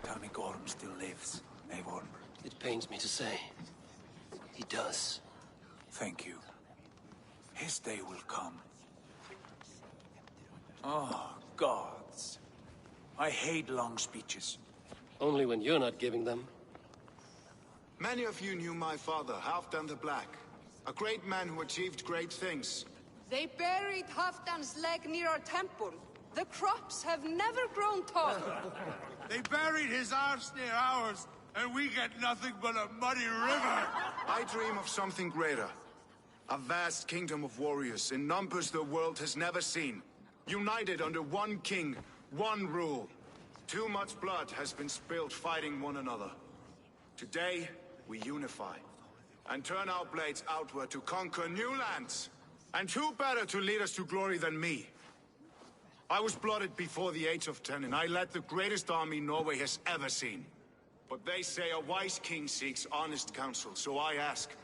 Speaker 3: Tell me Gorm still lives, Eivor.
Speaker 5: It pains me to say. He does.
Speaker 3: Thank you. His day will come. Oh, gods. I hate long speeches.
Speaker 5: Only when you're not giving them.
Speaker 6: Many of you knew my father, Halfdan the Black. A great man who achieved great things.
Speaker 15: They buried Halfdan's leg near our temple. The crops have never grown tall.
Speaker 1: They buried his arse near ours, and we get nothing but a muddy river.
Speaker 6: I dream of something greater. A vast kingdom of warriors in numbers the world has never seen. United under one king, one rule. Too much blood has been spilled fighting one another. Today, we unify. And turn our blades outward to conquer new lands. And who better to lead us to glory than me? I was blooded before the age of 10, and I led the greatest army Norway has ever seen. But they say a wise king seeks honest counsel, so I ask,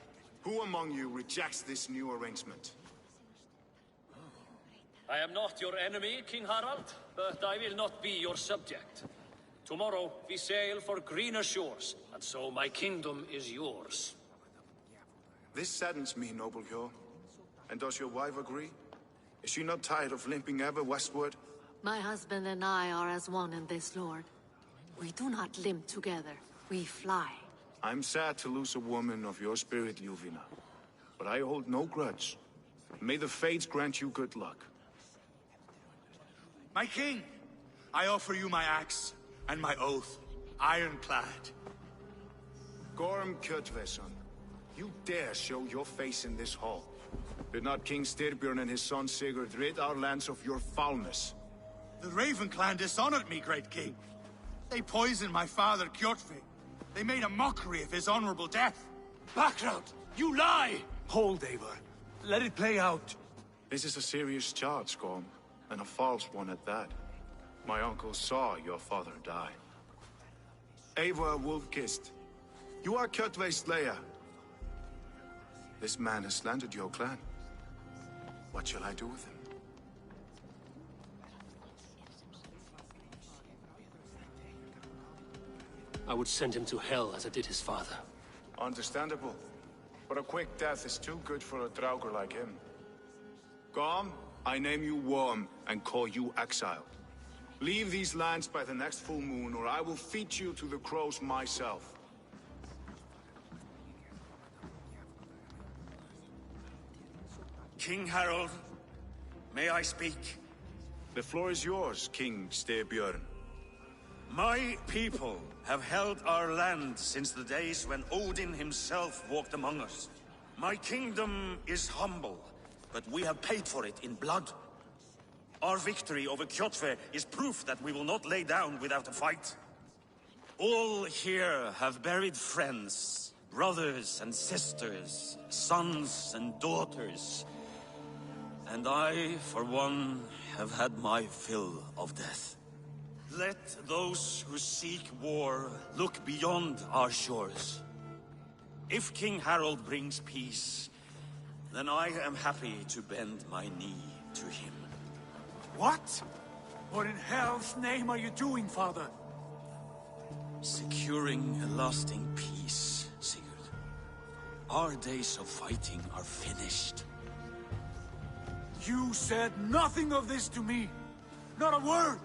Speaker 6: who among you rejects this new arrangement?
Speaker 11: I am not your enemy, King Harald, but I will not be your subject. Tomorrow we sail for greener shores, and so my kingdom is yours.
Speaker 6: This saddens me, noble Hjor. And does your wife agree? Is she not tired of limping ever westward?
Speaker 16: My husband and I are as one in this, Lord. We do not limp together. We fly.
Speaker 6: I'm sad to lose a woman of your spirit, Ljuvina. But I hold no grudge. May the fates grant you good luck.
Speaker 1: My king, I offer you my axe and my oath, ironclad.
Speaker 6: Gorm Kjotveson, you dare show your face in this hall. Did not King Styrbjörn and his son Sigurd rid our lands of your foulness?
Speaker 1: The Raven clan dishonored me, great king. They poisoned my father, Kjotve. They made a mockery of his honorable death.
Speaker 11: Background! You lie! Hold, Eivor. Let it play out.
Speaker 6: This is a serious charge, Gorm, and a false one at that. My uncle saw your father die. Eivor Wolf-Kissed, you are Kjotve's slayer. This man has slandered your clan. What shall I do with him?
Speaker 11: I would send him to hell as I did his father.
Speaker 6: Understandable. But a quick death is too good for a Draugr like him. Gorm, I name you Worm and call you exile. Leave these lands by the next full moon, or I will feed you to the crows myself.
Speaker 17: King Harold, may I speak?
Speaker 6: The floor is yours, King Styrbjörn.
Speaker 17: My people have held our land since the days when Odin himself walked among us. My kingdom is humble, but we have paid for it in blood. Our victory over Kjotve is proof that we will not lay down without a fight. All here have buried friends, brothers and sisters, sons and daughters. And I, for one, have had my fill of death. Let those who seek war look beyond our shores. If King Harold brings peace, then I am happy to bend my knee to him.
Speaker 3: What? What in hell's name are you doing, father?
Speaker 17: Securing a lasting peace, Sigurd. Our days of fighting are finished.
Speaker 3: You said nothing of this to me. Not a word.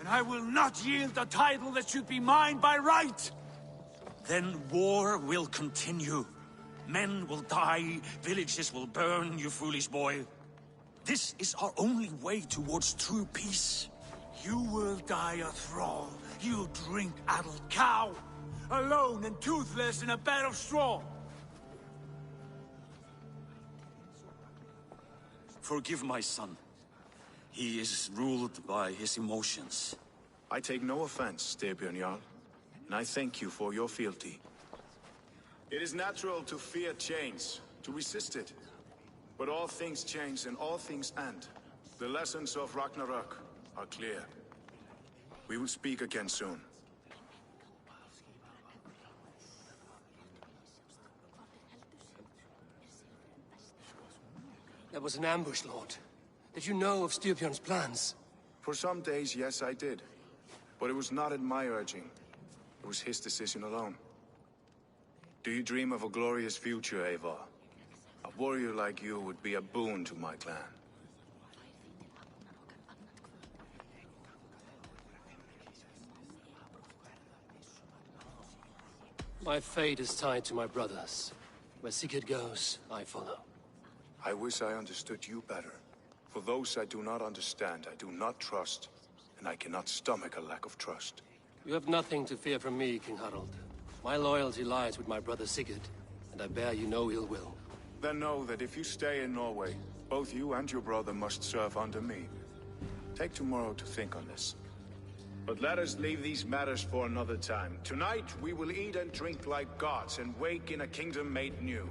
Speaker 3: And I will not yield a title that should be mine by right.
Speaker 17: Then war will continue. Men will die, villages will burn, you foolish boy. This is our only way towards true peace.
Speaker 3: You will die a thrall, you drink-addled cow. Alone and toothless in a bed of straw.
Speaker 17: Forgive my son. He is ruled by his emotions.
Speaker 6: I take no offense, Styrbjörn Jarl, and I thank you for your fealty. It is natural to fear change, to resist it. But all things change and all things end. The lessons of Ragnarok are clear. We will speak again soon.
Speaker 11: That was an ambush, Lord. Did you know of Styrbjörn's plans?
Speaker 6: For some days, yes, I did. But it was not at my urging. It was his decision alone. Do you dream of a glorious future, Eivor? A warrior like you would be a boon to my clan.
Speaker 11: My fate is tied to my brothers. Where Sigurd goes, I follow.
Speaker 6: I wish I understood you better. For those I do not understand, I do not trust, and I cannot stomach a lack of trust.
Speaker 11: You have nothing to fear from me, King Harald. My loyalty lies with my brother Sigurd, and I bear you no ill will.
Speaker 6: Then know that if you stay in Norway, both you and your brother must serve under me. Take tomorrow to think on this. But let us leave these matters for another time. Tonight, we will eat and drink like gods and wake in a kingdom made new.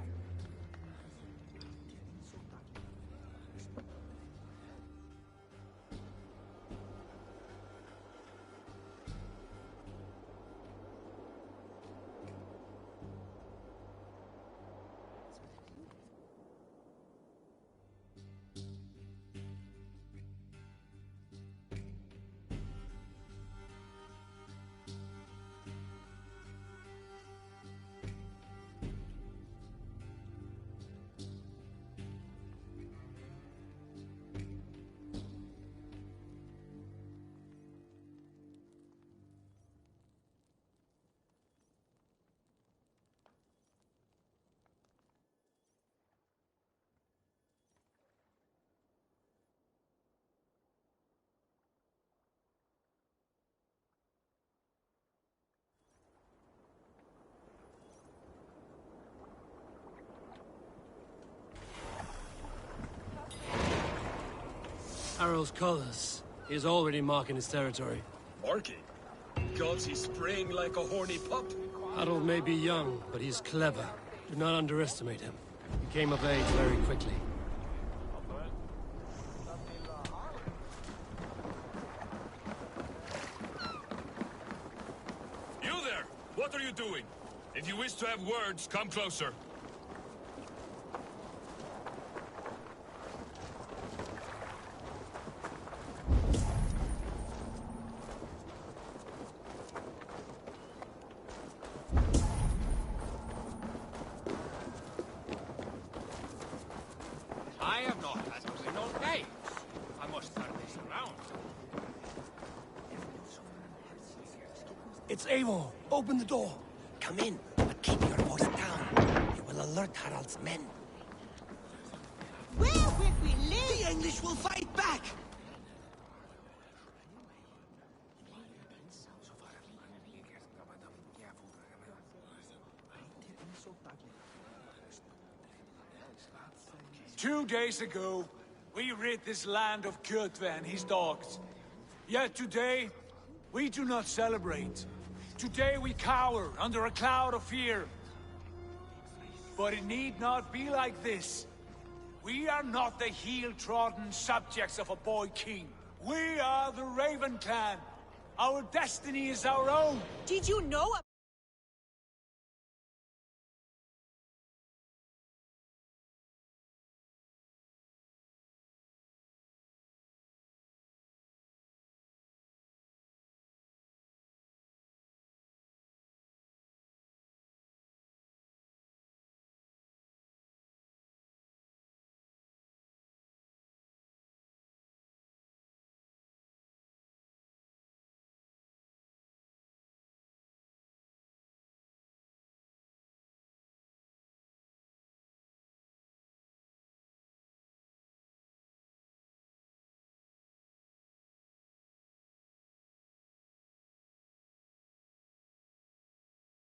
Speaker 18: Harald's colors. He is already marking his territory.
Speaker 7: Marking? Gods, he's spraying like a horny pup.
Speaker 18: Harold may be young, but he's clever. Do not underestimate him. He came of age very quickly.
Speaker 19: You there! What are you doing? If you wish to have words, come closer.
Speaker 11: I have not had those in all days. I must turn this around.
Speaker 20: It's Eivor. Open the door. Come in, but keep your voice down. You will alert Harald's men.
Speaker 10: Where will we live?
Speaker 20: The English will fight back!
Speaker 3: Two days ago, we rid this land of Kjotve and his dogs. Yet today, we do not celebrate. Today we cower under a cloud of fear. But it need not be like this. We are not the heel-trodden subjects of a boy king. We are the Raven clan. Our destiny is our own.
Speaker 10: Did you know?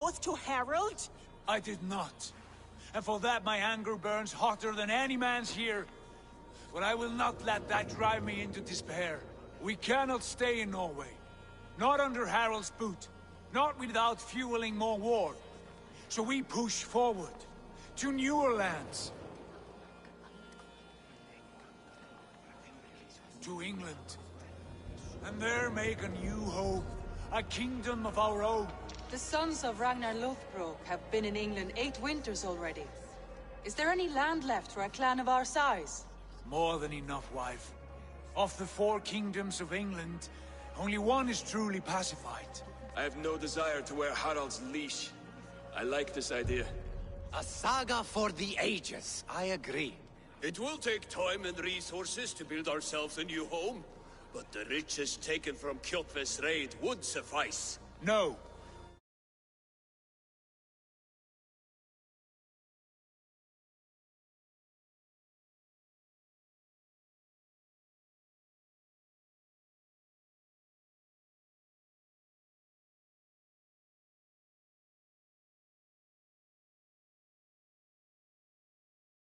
Speaker 10: Oath to Harold?
Speaker 3: I did not. And for that my anger burns hotter than any man's here. But I will not let that drive me into despair. We cannot stay in Norway. Not under Harald's boot. Not without fueling more war. So we push forward. To newer lands. To England. And there make a new home. A kingdom of our own.
Speaker 21: The sons of Ragnar Lothbrok have been in England 8 winters already. Is there any land left for a clan of our size?
Speaker 3: More than enough, wife. Of the 4 kingdoms of England, only one is truly pacified.
Speaker 7: I have no desire to wear Harald's leash. I like this idea.
Speaker 20: A saga for the ages. I agree.
Speaker 11: It will take time and resources to build ourselves a new home, but the riches taken from Kjotve's raid would suffice.
Speaker 3: No.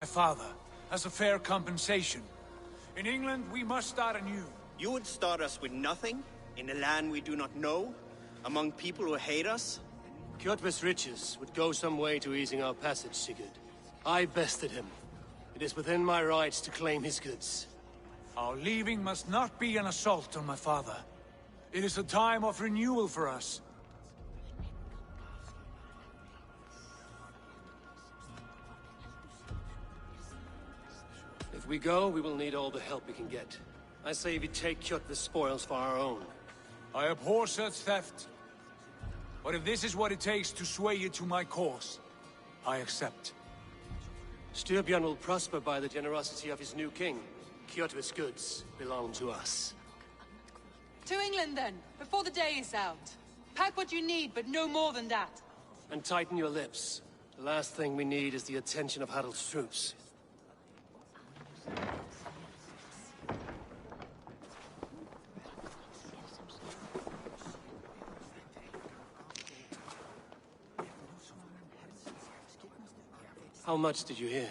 Speaker 3: My father, as a fair compensation. In England, we must start anew.
Speaker 22: You would start us with nothing? In a land we do not know? Among people who hate us?
Speaker 18: Kjotve's riches would go some way to easing our passage, Sigurd. I bested him. It is within my rights to claim his goods.
Speaker 3: Our leaving must not be an assault on my father. It is a time of renewal for us.
Speaker 18: If we go, we will need all the help we can get. I say we take Kjotve's spoils for our own.
Speaker 3: I abhor such theft. But if this is what it takes to sway you to my cause, I accept.
Speaker 18: Styrbjörn will prosper by the generosity of his new king. Kjotve's goods belong to us.
Speaker 21: To England then, before the day is out. Pack what you need, but no more than that.
Speaker 18: And tighten your lips. The last thing we need is the attention of Harald's troops.
Speaker 20: How much did you hear?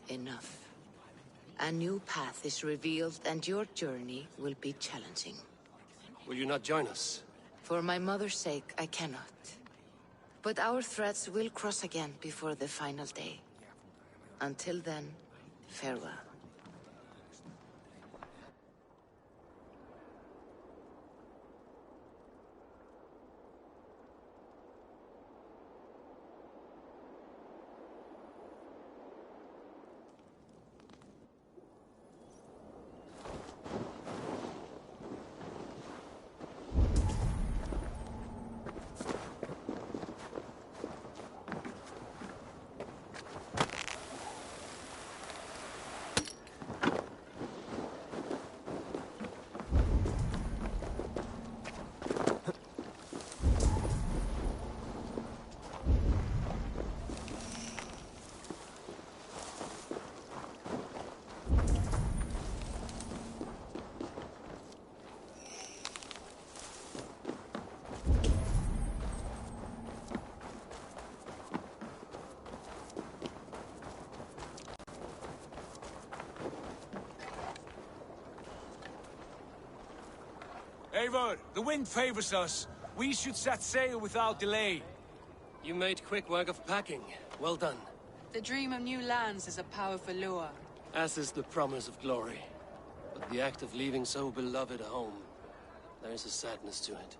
Speaker 23: Enough.
Speaker 12: A new path is revealed, and your journey will be challenging.
Speaker 18: Will you not join us?
Speaker 12: For my mother's sake, I cannot. But our threads will cross again before the final day. Until then, farewell.
Speaker 3: Eivor, the wind favors us. We should set sail without delay.
Speaker 18: You made quick work of packing. Well done.
Speaker 21: The dream of new lands is a powerful lure.
Speaker 18: As is the promise of glory. But the act of leaving so beloved a home, there is a sadness to it.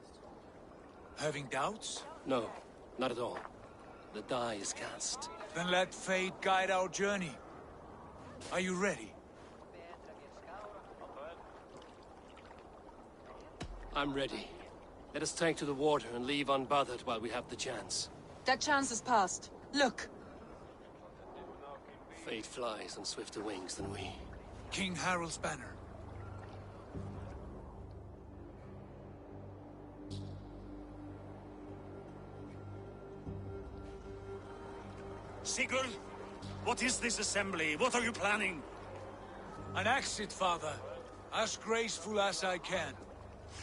Speaker 3: Having doubts?
Speaker 18: No, not at all. The die is cast.
Speaker 3: Then let fate guide our journey. Are you ready?
Speaker 18: I'm ready. Let us take to the water and leave unbothered while we have the chance.
Speaker 21: That chance is past. Look!
Speaker 18: Fate flies on swifter wings than we.
Speaker 3: King Harald's banner.
Speaker 17: Sigurd, what is this assembly? What are you planning?
Speaker 3: An exit, father. As graceful as I can.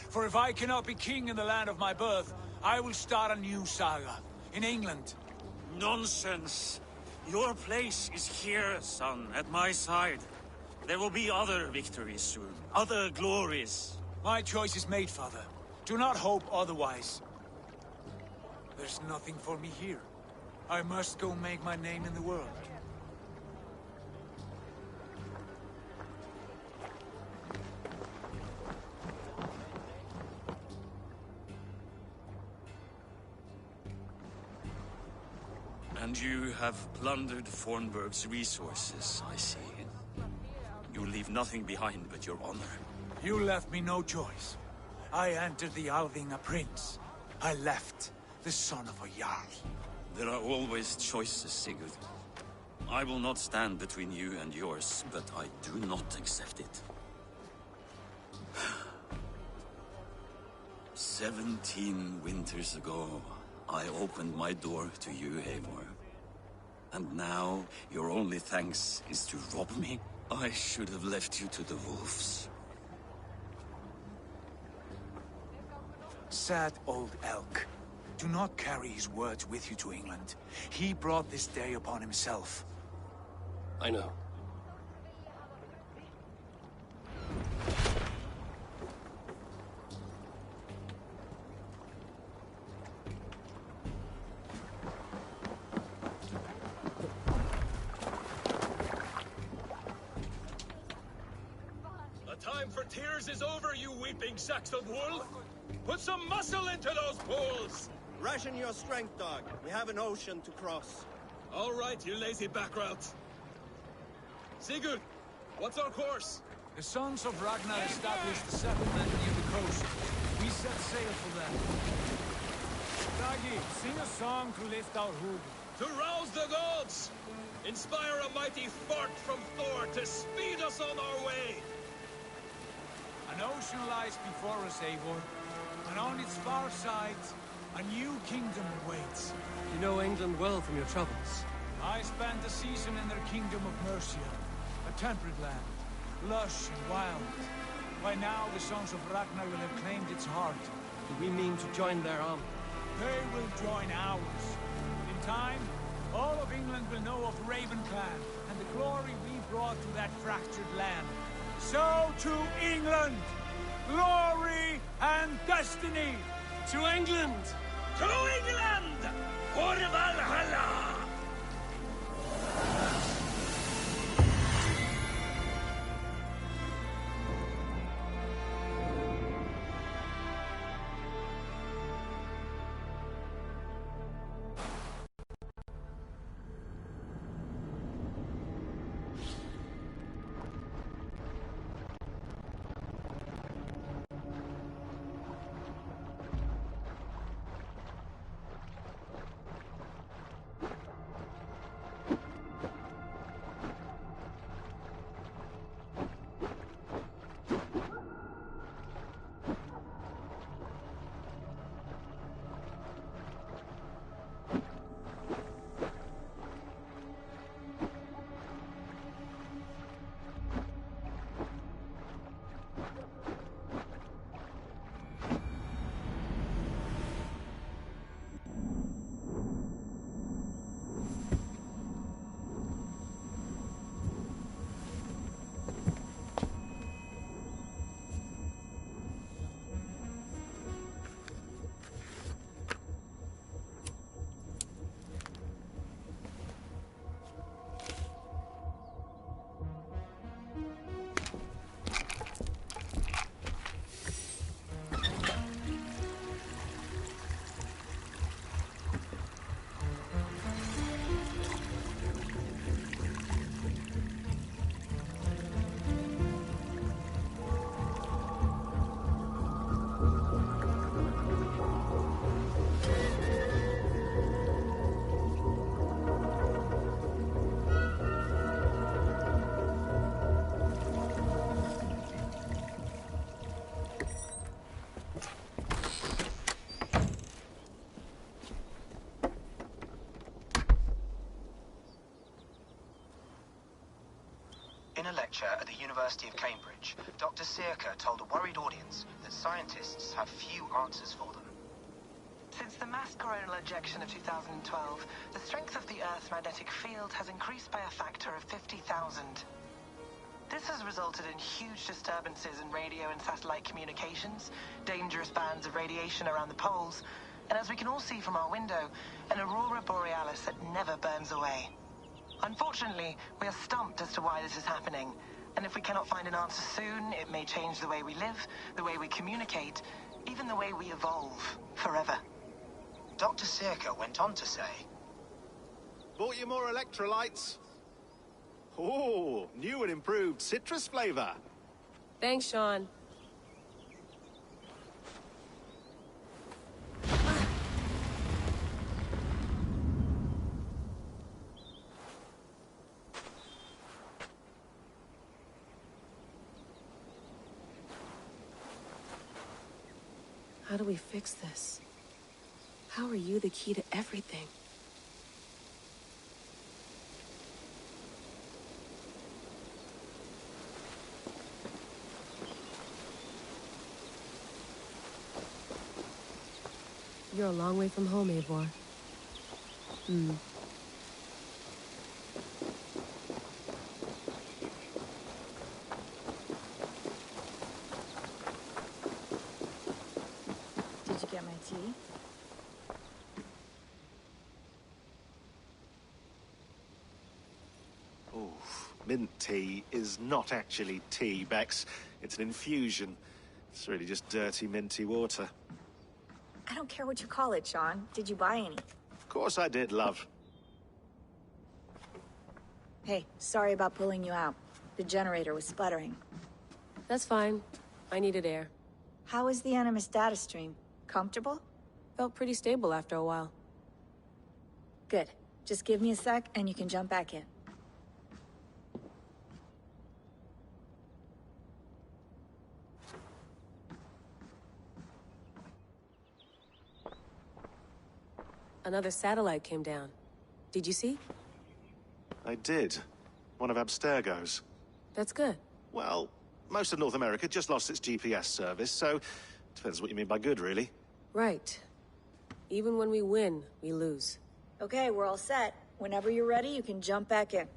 Speaker 3: For if I cannot be king in the land of my birth, I will start a new saga. In England.
Speaker 17: Nonsense. Your place is here, son, at my side. There will be other victories soon. Other glories.
Speaker 3: My choice is made, father. Do not hope otherwise. There's nothing for me here. I must go make my name in the world.
Speaker 17: And you have plundered Fornburg's resources, I see. You leave nothing behind but your honor.
Speaker 3: You left me no choice. I entered the Alving a prince. I left the son of a Jarl.
Speaker 17: There are always choices, Sigurd. I will not stand between you and yours, but I do not accept it. 17 winters ago, I opened my door to you, Eivor. And now, your only thanks is to rob me? I should have left you to the wolves.
Speaker 3: Sad old elk. Do not carry his words with you to England. He brought this day upon himself.
Speaker 18: I know.
Speaker 19: Time for tears is over, you weeping sacks of wool! Put some muscle into those pools!
Speaker 22: Ration your strength, dog. We have an ocean to cross.
Speaker 19: All right, you lazy backrout. Sigurd, what's our course?
Speaker 3: The sons of Ragnar established a settlement near the coast. We set sail for them. Dagi, sing a song to lift our hood.
Speaker 19: To rouse the gods! Inspire a mighty fart from Thor to speed us on our way!
Speaker 3: An ocean lies before us, Eivor, and on its far sides, a new kingdom awaits.
Speaker 18: You know England well from your travels.
Speaker 3: I spent a season in their kingdom of Mercia, a temperate land, lush and wild. By now, the sons of Ragnar will have claimed its heart.
Speaker 18: Do we mean to join their army?
Speaker 3: They will join ours. In time, all of England will know of Raven Clan and the glory we brought to that fractured land, so to England, glory and destiny!
Speaker 18: To England!
Speaker 11: To England! For Valhalla!
Speaker 13: In a lecture at the University of Cambridge, Dr. Circa told a worried audience that scientists have few answers for them. Since the mass coronal ejection of 2012, the strength of the Earth's magnetic field has increased by a factor of 50,000. This has resulted in huge disturbances in radio and satellite communications, dangerous bands of radiation around the poles, and as we can all see from our window, an aurora borealis that never burns away. Unfortunately, we are stumped as to why this is happening, and if we cannot find an answer soon, it may change the way we live, the way we communicate, even the way we evolve, forever. Dr. Circa went on to say,
Speaker 14: Bought you more electrolytes? Oh, new and improved citrus flavor.
Speaker 23: Thanks, Sean. How do we fix this? How are you the key to everything? You're a long way from home, Eivor.
Speaker 24: Did you get my tea?
Speaker 14: Oh, mint tea is not actually tea, Bex. It's an infusion. It's really just dirty, minty water.
Speaker 24: I don't care what you call it, Sean. Did you buy any?
Speaker 14: Of course I did, love.
Speaker 24: Hey, sorry about pulling you out. The generator was sputtering.
Speaker 23: That's fine. I needed air.
Speaker 24: How is the Animus data stream? Comfortable?
Speaker 23: Felt pretty stable after a while.
Speaker 24: Good. Just give me a sec and you can jump back in.
Speaker 23: Another satellite came down. Did you see?
Speaker 14: I did. One of Abstergo's.
Speaker 23: That's good.
Speaker 14: Well, most of North America just lost its GPS service, so depends what you mean by good, really.
Speaker 23: Right. Even when we win, we lose.
Speaker 24: Okay, we're all set. Whenever you're ready, you can jump back in.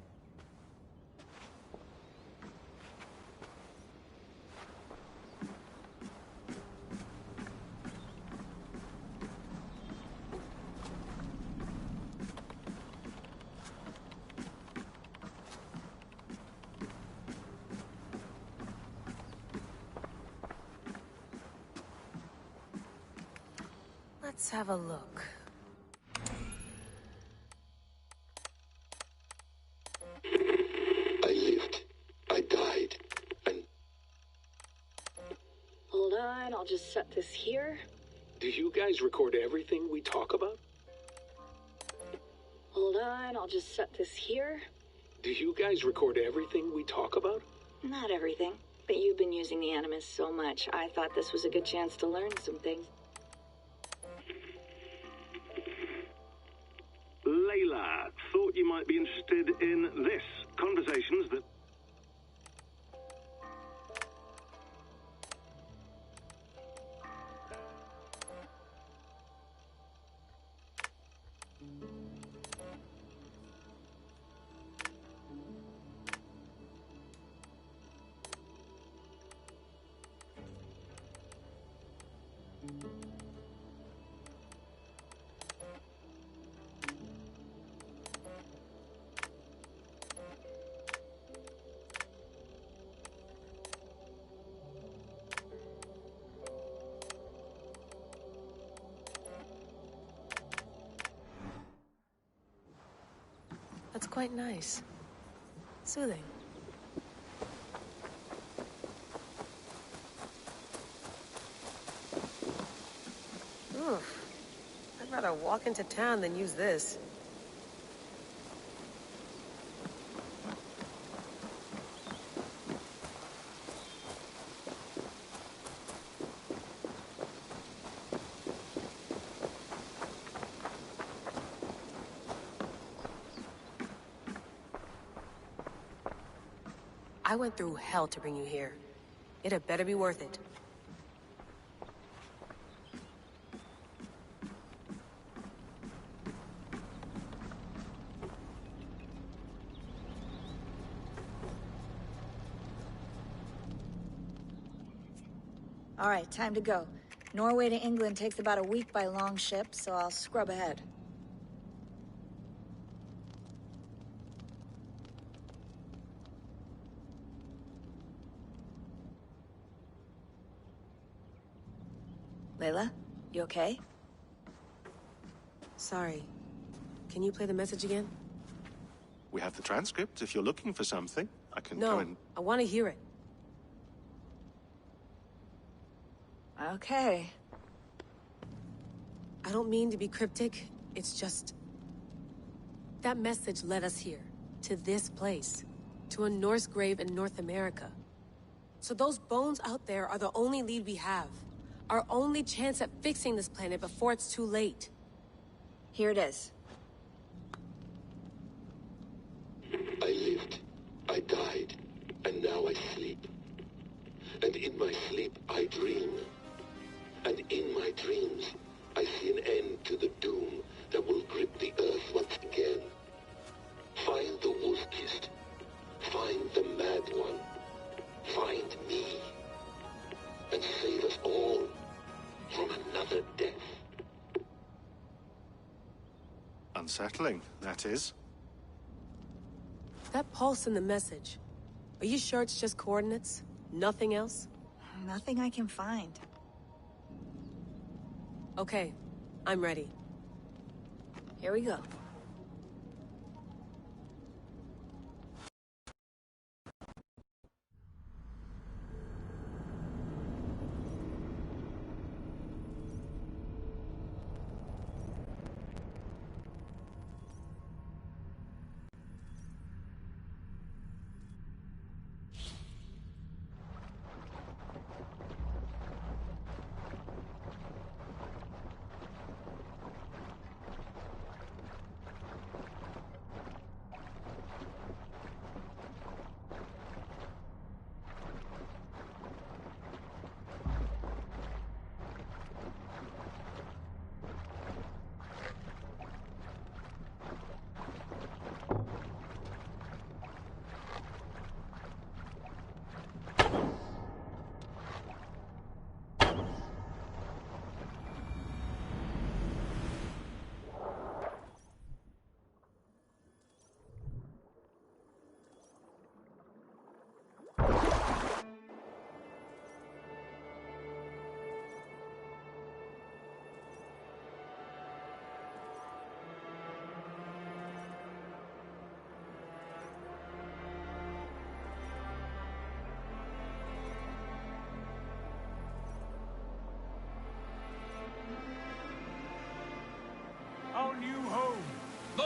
Speaker 23: Let's have a look.
Speaker 2: I lived. I died. And...
Speaker 23: Hold on, I'll just set this here.
Speaker 11: Do you guys record everything we talk about?
Speaker 23: Hold on, I'll just set this here.
Speaker 11: Do you guys record everything we talk about?
Speaker 23: Not everything, but you've been using the Animus so much, I thought this was a good chance to learn some things.
Speaker 4: Layla, thought you might be interested in this. Conversations that...
Speaker 23: That's quite nice. Soothing. Oof. I'd rather walk into town than use this. I went through hell to bring you here. It had better be worth it.
Speaker 24: All right, time to go. Norway to England takes about a week by long ship, so I'll scrub ahead. Layla, you okay?
Speaker 23: Sorry. Can you play the message again?
Speaker 14: We have the transcript. If you're looking for something, I can
Speaker 23: No,
Speaker 14: go and...
Speaker 23: I want to hear it.
Speaker 24: Okay.
Speaker 23: I don't mean to be cryptic. It's just... that message led us here. To this place. To a Norse grave in North America. So those bones out there are the only lead we have. Our only chance at fixing this planet before it's too late.
Speaker 24: Here it is.
Speaker 2: I lived. I died. And now I sleep. And in my sleep, I dream. And in my dreams, I see an end to the doom that will grip the earth once again. Find the wolf-kissed. Find the mad one. Find me. And save us all from another death.
Speaker 14: Unsettling, that is.
Speaker 23: That pulse in the message. Are you sure it's just coordinates? Nothing else?
Speaker 24: Nothing I can find.
Speaker 23: Okay, I'm ready.
Speaker 24: Here we go.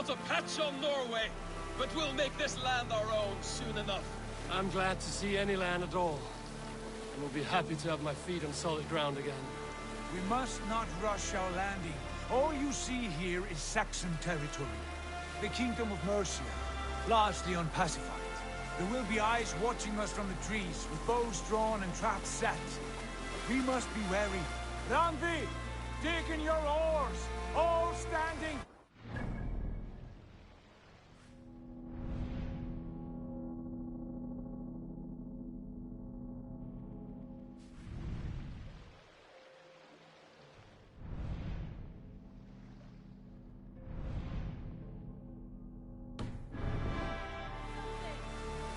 Speaker 19: not a patch on Norway, but we'll make this land our own soon enough.
Speaker 18: I'm glad to see any land at all. And will be happy to have my feet on solid ground again.
Speaker 3: We must not rush our landing. All you see here is Saxon territory. The Kingdom of Mercia, largely unpacified. There will be eyes watching us from the trees, with bows drawn and traps set. We must be wary. Randvi, dig in your oars, all standing.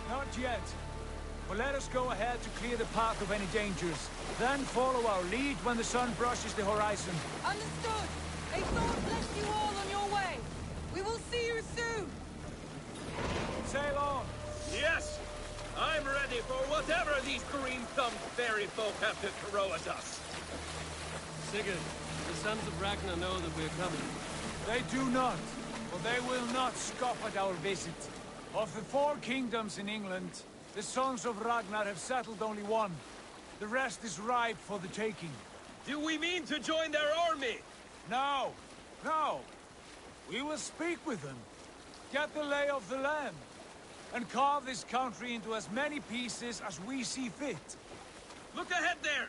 Speaker 3: Not yet. But let us go ahead to clear the path of any dangers. Then follow our lead when the sun brushes the horizon.
Speaker 21: Understood. May God bless you all on your way. We will see you soon.
Speaker 3: Sail on.
Speaker 19: Yes, I'm ready for whatever these green-thumbed fairy folk have to throw at us.
Speaker 18: Sigurd, the sons of Ragnar know that we're coming.
Speaker 3: They do not, for they will not scoff at our visit. Of the 4 kingdoms in England, the sons of Ragnar have settled only one. The rest is ripe for the taking.
Speaker 19: Do we mean to join their army?
Speaker 3: No, no. We will speak with them, get the lay of the land, and carve this country into as many pieces as we see fit.
Speaker 19: Look ahead there!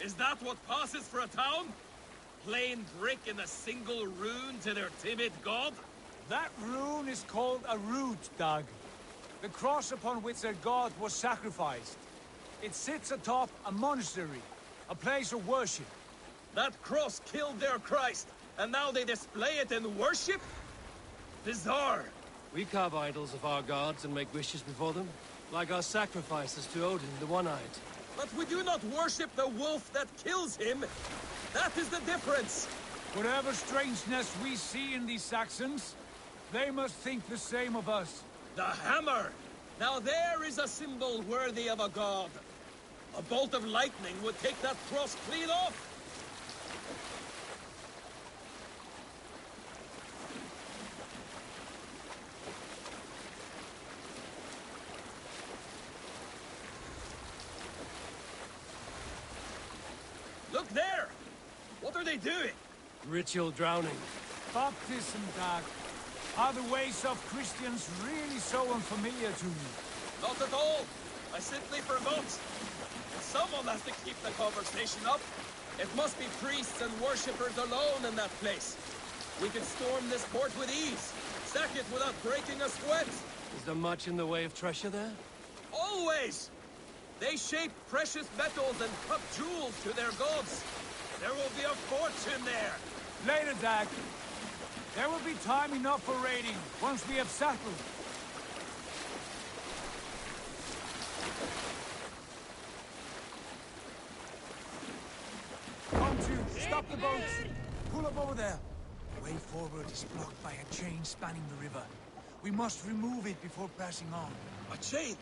Speaker 19: Is that what passes for a town? Plain brick in a single rune to their timid god?
Speaker 3: That rune is called a root, Dag. The cross upon which their god was sacrificed. It sits atop a monastery, a place of worship.
Speaker 19: That cross killed their Christ, and now they display it in worship? Bizarre.
Speaker 18: We carve idols of our gods and make wishes before them, like our sacrifices to Odin, the One-Eyed.
Speaker 19: But we do not worship the wolf that kills him. That is the difference.
Speaker 3: Whatever strangeness we see in these Saxons, they must think the same of us.
Speaker 19: The hammer! Now there is a symbol worthy of a god. A bolt of lightning would take that cross clean off. Look there! What are they doing?
Speaker 18: Ritual drowning.
Speaker 3: Baptism, Dag. Are the ways of Christians really so unfamiliar to you?
Speaker 19: Not at all. I simply forgot. Someone has to keep the conversation up. It must be priests and worshippers alone in that place. We could storm this port with ease. Sack it without breaking a sweat.
Speaker 18: Is there much in the way of treasure there?
Speaker 19: Always! They shape precious metals and cut jewels to their gods. There will be a fortune there.
Speaker 3: Later, Dag. There will be time enough for raiding, once we have settled. Come to, stop the boats. Pull up over there. The way forward is blocked by a chain spanning the river. We must remove it before passing on.
Speaker 19: A chain?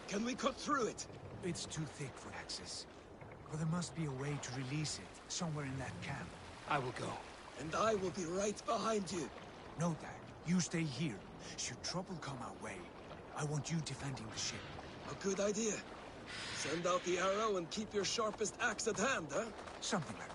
Speaker 19: Can we cut through it?
Speaker 3: It's too thick for access. But there must be a way to release it, somewhere in that camp.
Speaker 18: I will go.
Speaker 19: And I will be right behind you.
Speaker 3: No, Dag. You stay here. Should trouble come our way, I want you defending the ship.
Speaker 19: A good idea. Send out the arrow and keep your sharpest axe at hand, huh?
Speaker 3: Something like that.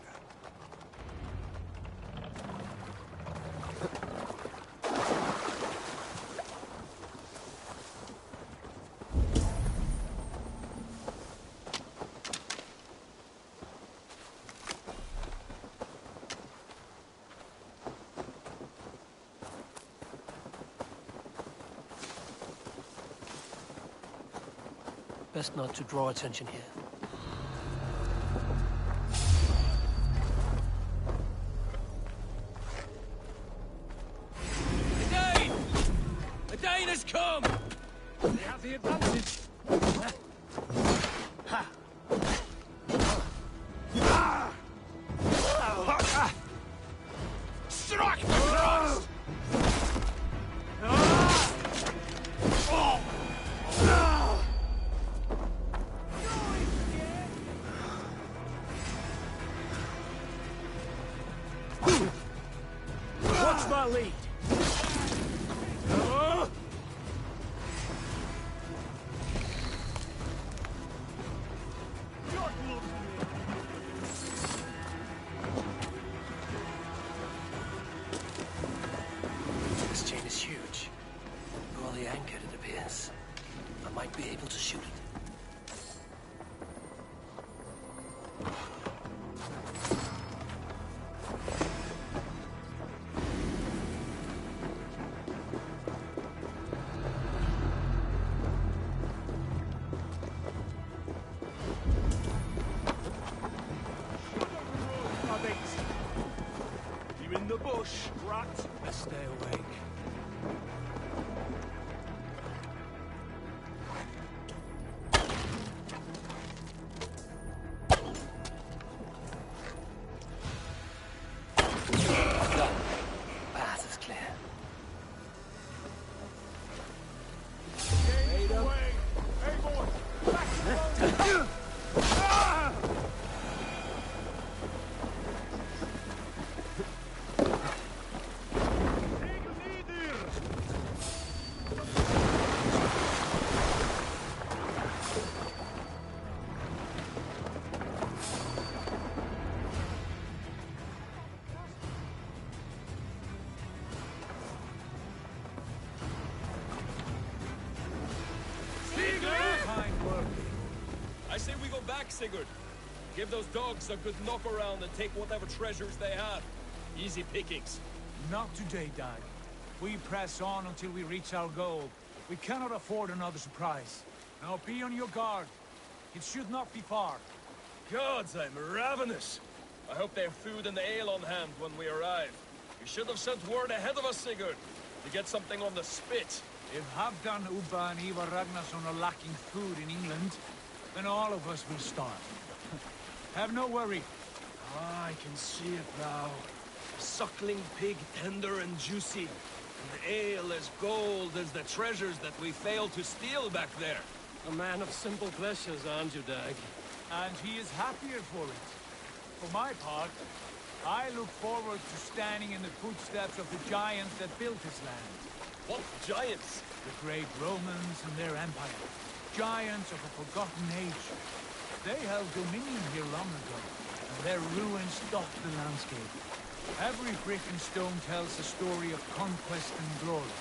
Speaker 18: Best not to draw attention here.
Speaker 11: A Dane! A Dane has come!
Speaker 3: They have the advantage.
Speaker 11: Strike the cross!
Speaker 3: Watch my lead. bush, rat. Let's stay awake.
Speaker 20: Done. Path is clear.
Speaker 19: I say we go back, Sigurd. Give those dogs a good knock around and take whatever treasures they have. Easy pickings.
Speaker 3: Not today, Dag. We press on until we reach our goal. We cannot afford another surprise. Now be on your guard. It should not be far.
Speaker 19: Gods, I'm ravenous. I hope they have food and ale on hand when we arrive. You should have sent word ahead of us, Sigurd, to get something on the spit.
Speaker 3: If Halfdan, Ubba and Ivar Ragnarsson are lacking food in England, then all of us will starve. Have no worry.
Speaker 7: Ah, I can see it now. A suckling pig, tender and juicy. And the ale as gold as the treasures that we failed to steal back there.
Speaker 18: A man of simple pleasures, aren't you, Dag?
Speaker 3: And he is happier for it. For my part, I look forward to standing in the footsteps of the giants that built this land.
Speaker 19: What giants?
Speaker 3: The great Romans and their empire. Giants of a forgotten age. They held dominion here long ago, and their ruins dot the landscape. Every brick and stone tells a story of conquest and glory.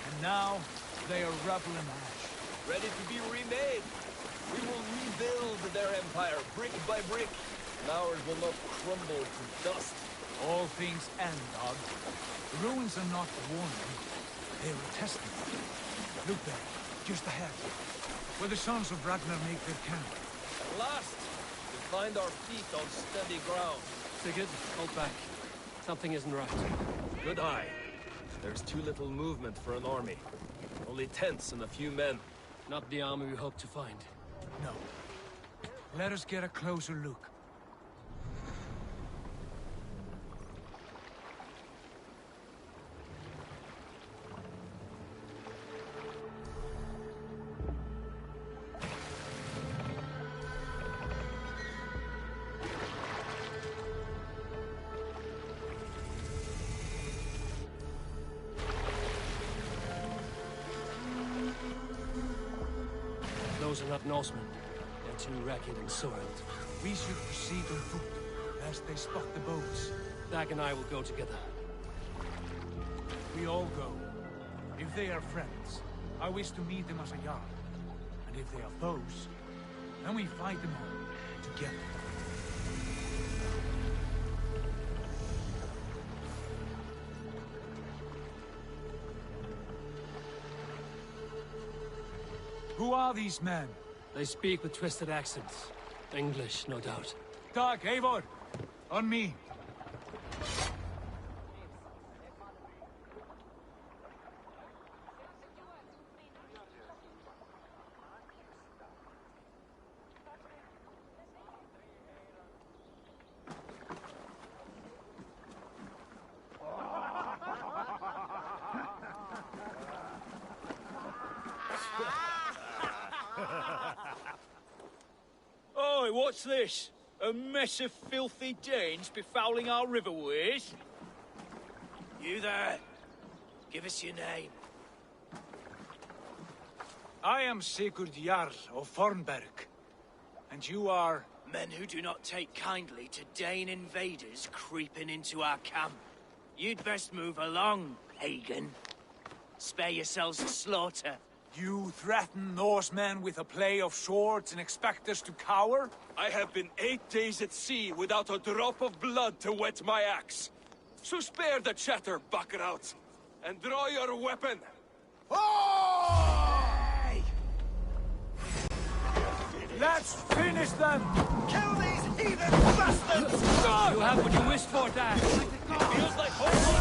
Speaker 3: And now, they are rubble and ash.
Speaker 19: Ready to be remade. We will rebuild their empire, brick by brick. And ours will not crumble to dust.
Speaker 3: All things end, Dog. The ruins are not a warning. They are a testament. Look there, just ahead. Where the sons of Ragnar make their camp.
Speaker 19: At last, we find our feet on steady ground.
Speaker 18: Sigurd, hold back. Something isn't right.
Speaker 19: Good eye. There's too little movement for an army. Only tents and a few men.
Speaker 18: Not the army we hope to find.
Speaker 3: No. Let us get a closer look.
Speaker 18: Those are not Norsemen. They're too ragged and soiled.
Speaker 3: We should proceed on foot, lest they spot the boats.
Speaker 18: Dag and I will go together.
Speaker 3: We all go. If they are friends, I wish to meet them as a Jarl. And if they are foes, then we fight them all, together. Who are these men?
Speaker 18: They speak with twisted accents. English, no doubt.
Speaker 3: Dag, Eivor! On me!
Speaker 5: Oi, what's this? A mess of filthy Danes befouling our riverways?
Speaker 20: You there. Give us your name.
Speaker 3: I am Sigurd Jarl of Fornberg. And you are...
Speaker 20: Men who do not take kindly to Dane invaders creeping into our camp. You'd best move along, pagan. Spare yourselves the slaughter.
Speaker 3: You threaten Norsemen with a play of swords and expect us to cower?
Speaker 7: I have been 8 days at sea without a drop of blood to wet my axe. So spare the chatter, buckerouts, and draw your weapon.
Speaker 3: Oh! Let's finish them!
Speaker 5: Kill these heathen bastards!
Speaker 18: You have what you wished for, Dad.
Speaker 5: Feels like home.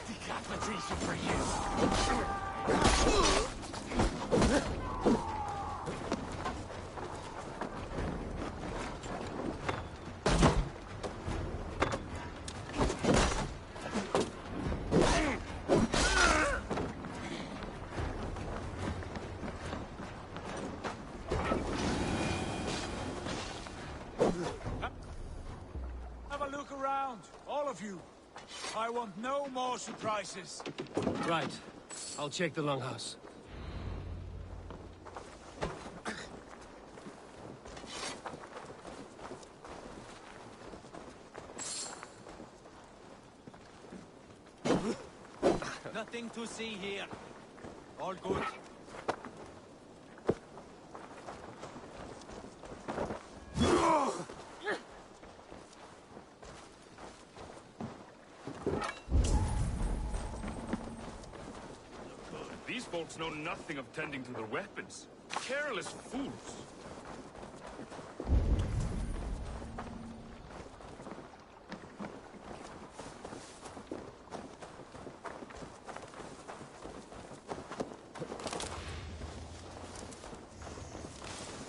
Speaker 3: Decapitation for you. Have a look around, all of you. I want no more surprises.
Speaker 18: Right. I'll check the longhouse.
Speaker 3: Nothing to see here. All good.
Speaker 8: These folks know nothing of tending to their weapons. Careless fools.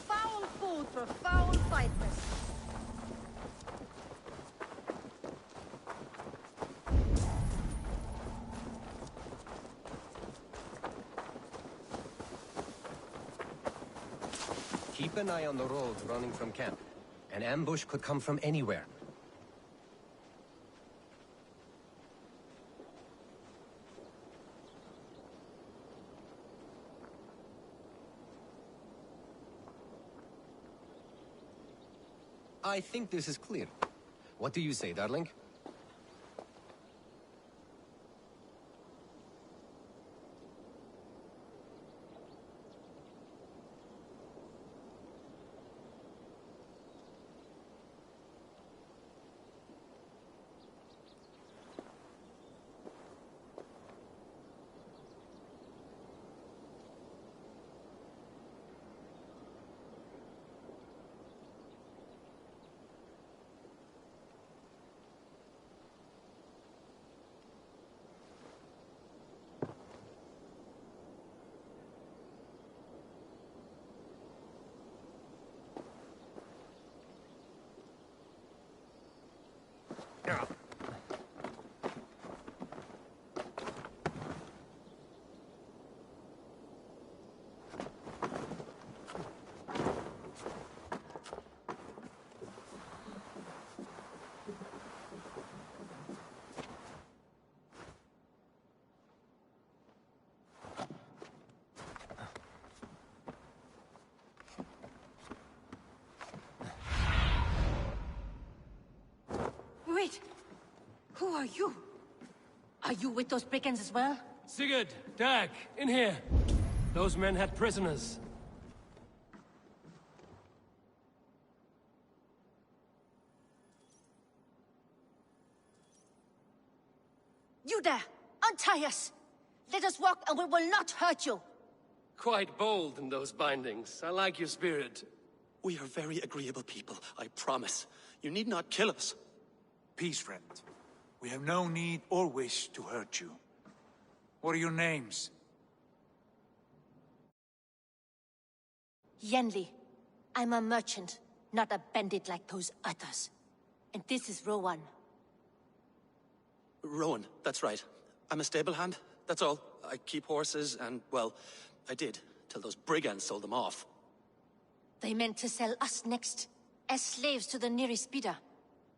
Speaker 9: Foul food for foul fighters.
Speaker 15: Keep an eye on the road running from camp. An ambush could come from anywhere. I think this is clear. What do you say, darling?
Speaker 9: Wait! Who are you? Are you with those brigands as well?
Speaker 18: Sigurd, Dag, in here. Those men had prisoners.
Speaker 9: You there! Untie us! Let us walk and we will not hurt you!
Speaker 18: Quite bold in those bindings. I like your spirit.
Speaker 16: We are very agreeable people, I promise. You need not kill us.
Speaker 3: Peace, friend. We have no need or wish to hurt you. What are your names?
Speaker 9: Yenli. I'm a merchant, not a bandit like those others. And this is Rowan.
Speaker 16: Rowan, that's right. I'm a stable hand, that's all. I keep horses and, well, I did, till those brigands sold them off.
Speaker 9: They meant to sell us next, as slaves to the nearest bidder.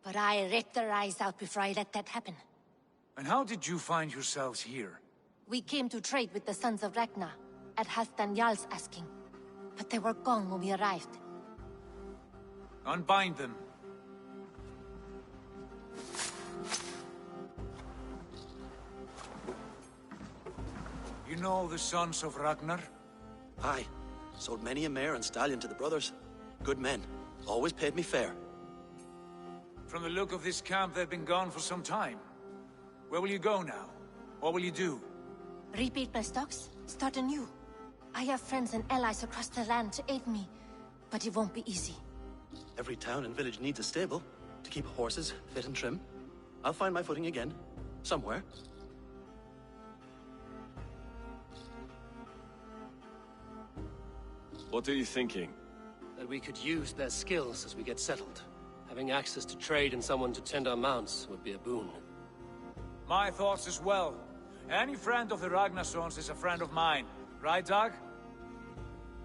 Speaker 9: But I ripped their eyes out before I let that happen.
Speaker 3: And how did you find yourselves here?
Speaker 9: We came to trade with the Sons of Ragnar, at Halfdan Jarl's asking. But they were gone when we arrived.
Speaker 3: Unbind them. You know the Sons of Ragnar?
Speaker 16: Aye. Sold many a mare and stallion to the brothers. Good men. Always paid me fair.
Speaker 3: From the look of this camp, they've been gone for some time. Where will you go now? What will you do?
Speaker 9: Rebuild my stocks? Start anew. I have friends and allies across the land to aid me, but it won't be easy.
Speaker 16: Every town and village needs a stable to keep horses fit and trim. I'll find my footing again, somewhere.
Speaker 1: What are you thinking?
Speaker 18: That we could use their skills as we get settled. Having access to trade and someone to tend our mounts would be a boon.
Speaker 3: My thoughts as well. Any friend of the Ragnarsons is a friend of mine. Right, Dag?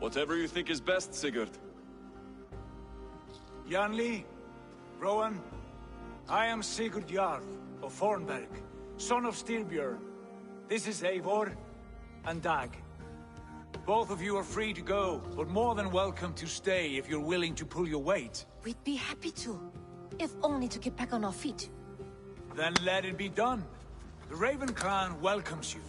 Speaker 1: Whatever you think is best, Sigurd.
Speaker 3: Janli, Rowan, I am Sigurd Jarl of Thornberg, son of Styrbjörn. This is Eivor and Dag. Both of you are free to go, but more than welcome to stay if you're willing to pull your weight.
Speaker 9: We'd be happy to, if only to get back on our feet.
Speaker 3: Then let it be done. The Raven clan welcomes you.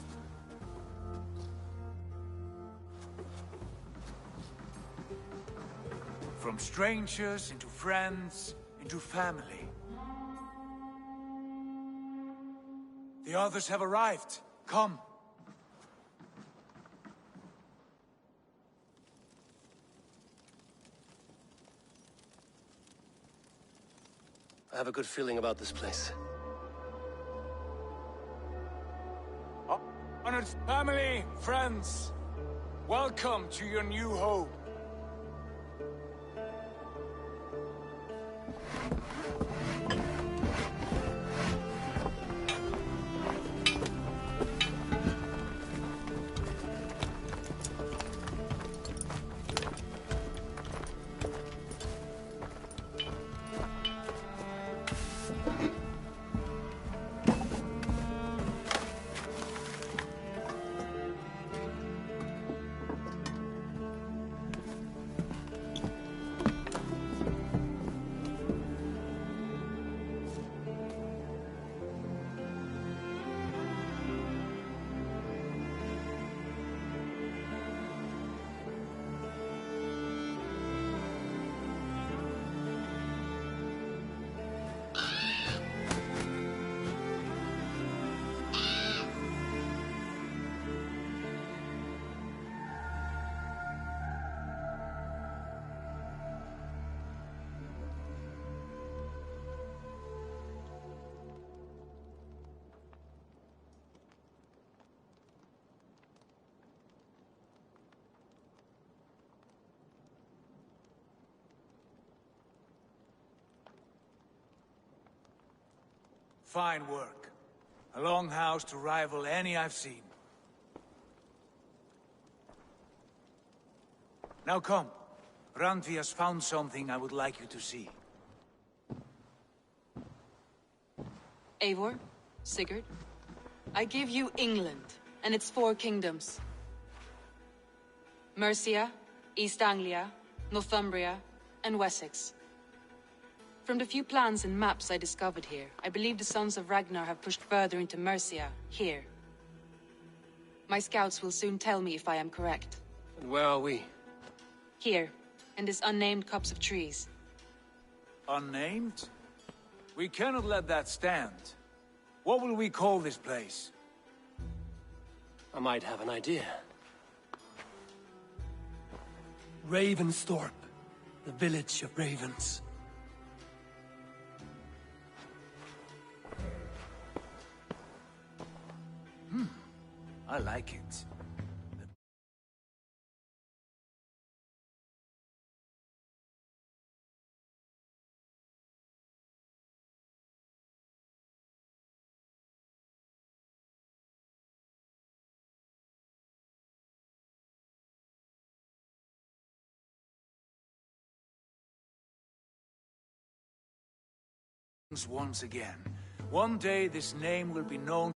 Speaker 3: From strangers into friends, into family. The others have arrived. Come.
Speaker 18: I have a good feeling about this place.
Speaker 3: Honored family, friends, welcome to your new home. Fine work. A longhouse to rival any I've seen. Now come. Randvi has found something I would like you to see.
Speaker 21: Eivor, Sigurd, I give you England and its 4 kingdoms. Mercia, East Anglia, Northumbria, and Wessex. From the few plans and maps I discovered here, I believe the Sons of Ragnar have pushed further into Mercia, here. My scouts will soon tell me if I am correct.
Speaker 18: And where are we?
Speaker 21: Here, in this unnamed copse of trees.
Speaker 3: Unnamed? We cannot let that stand. What will we call this place?
Speaker 18: I might have an idea. Ravensthorpe, the village of ravens.
Speaker 3: I like it. Once again. One day this name will be known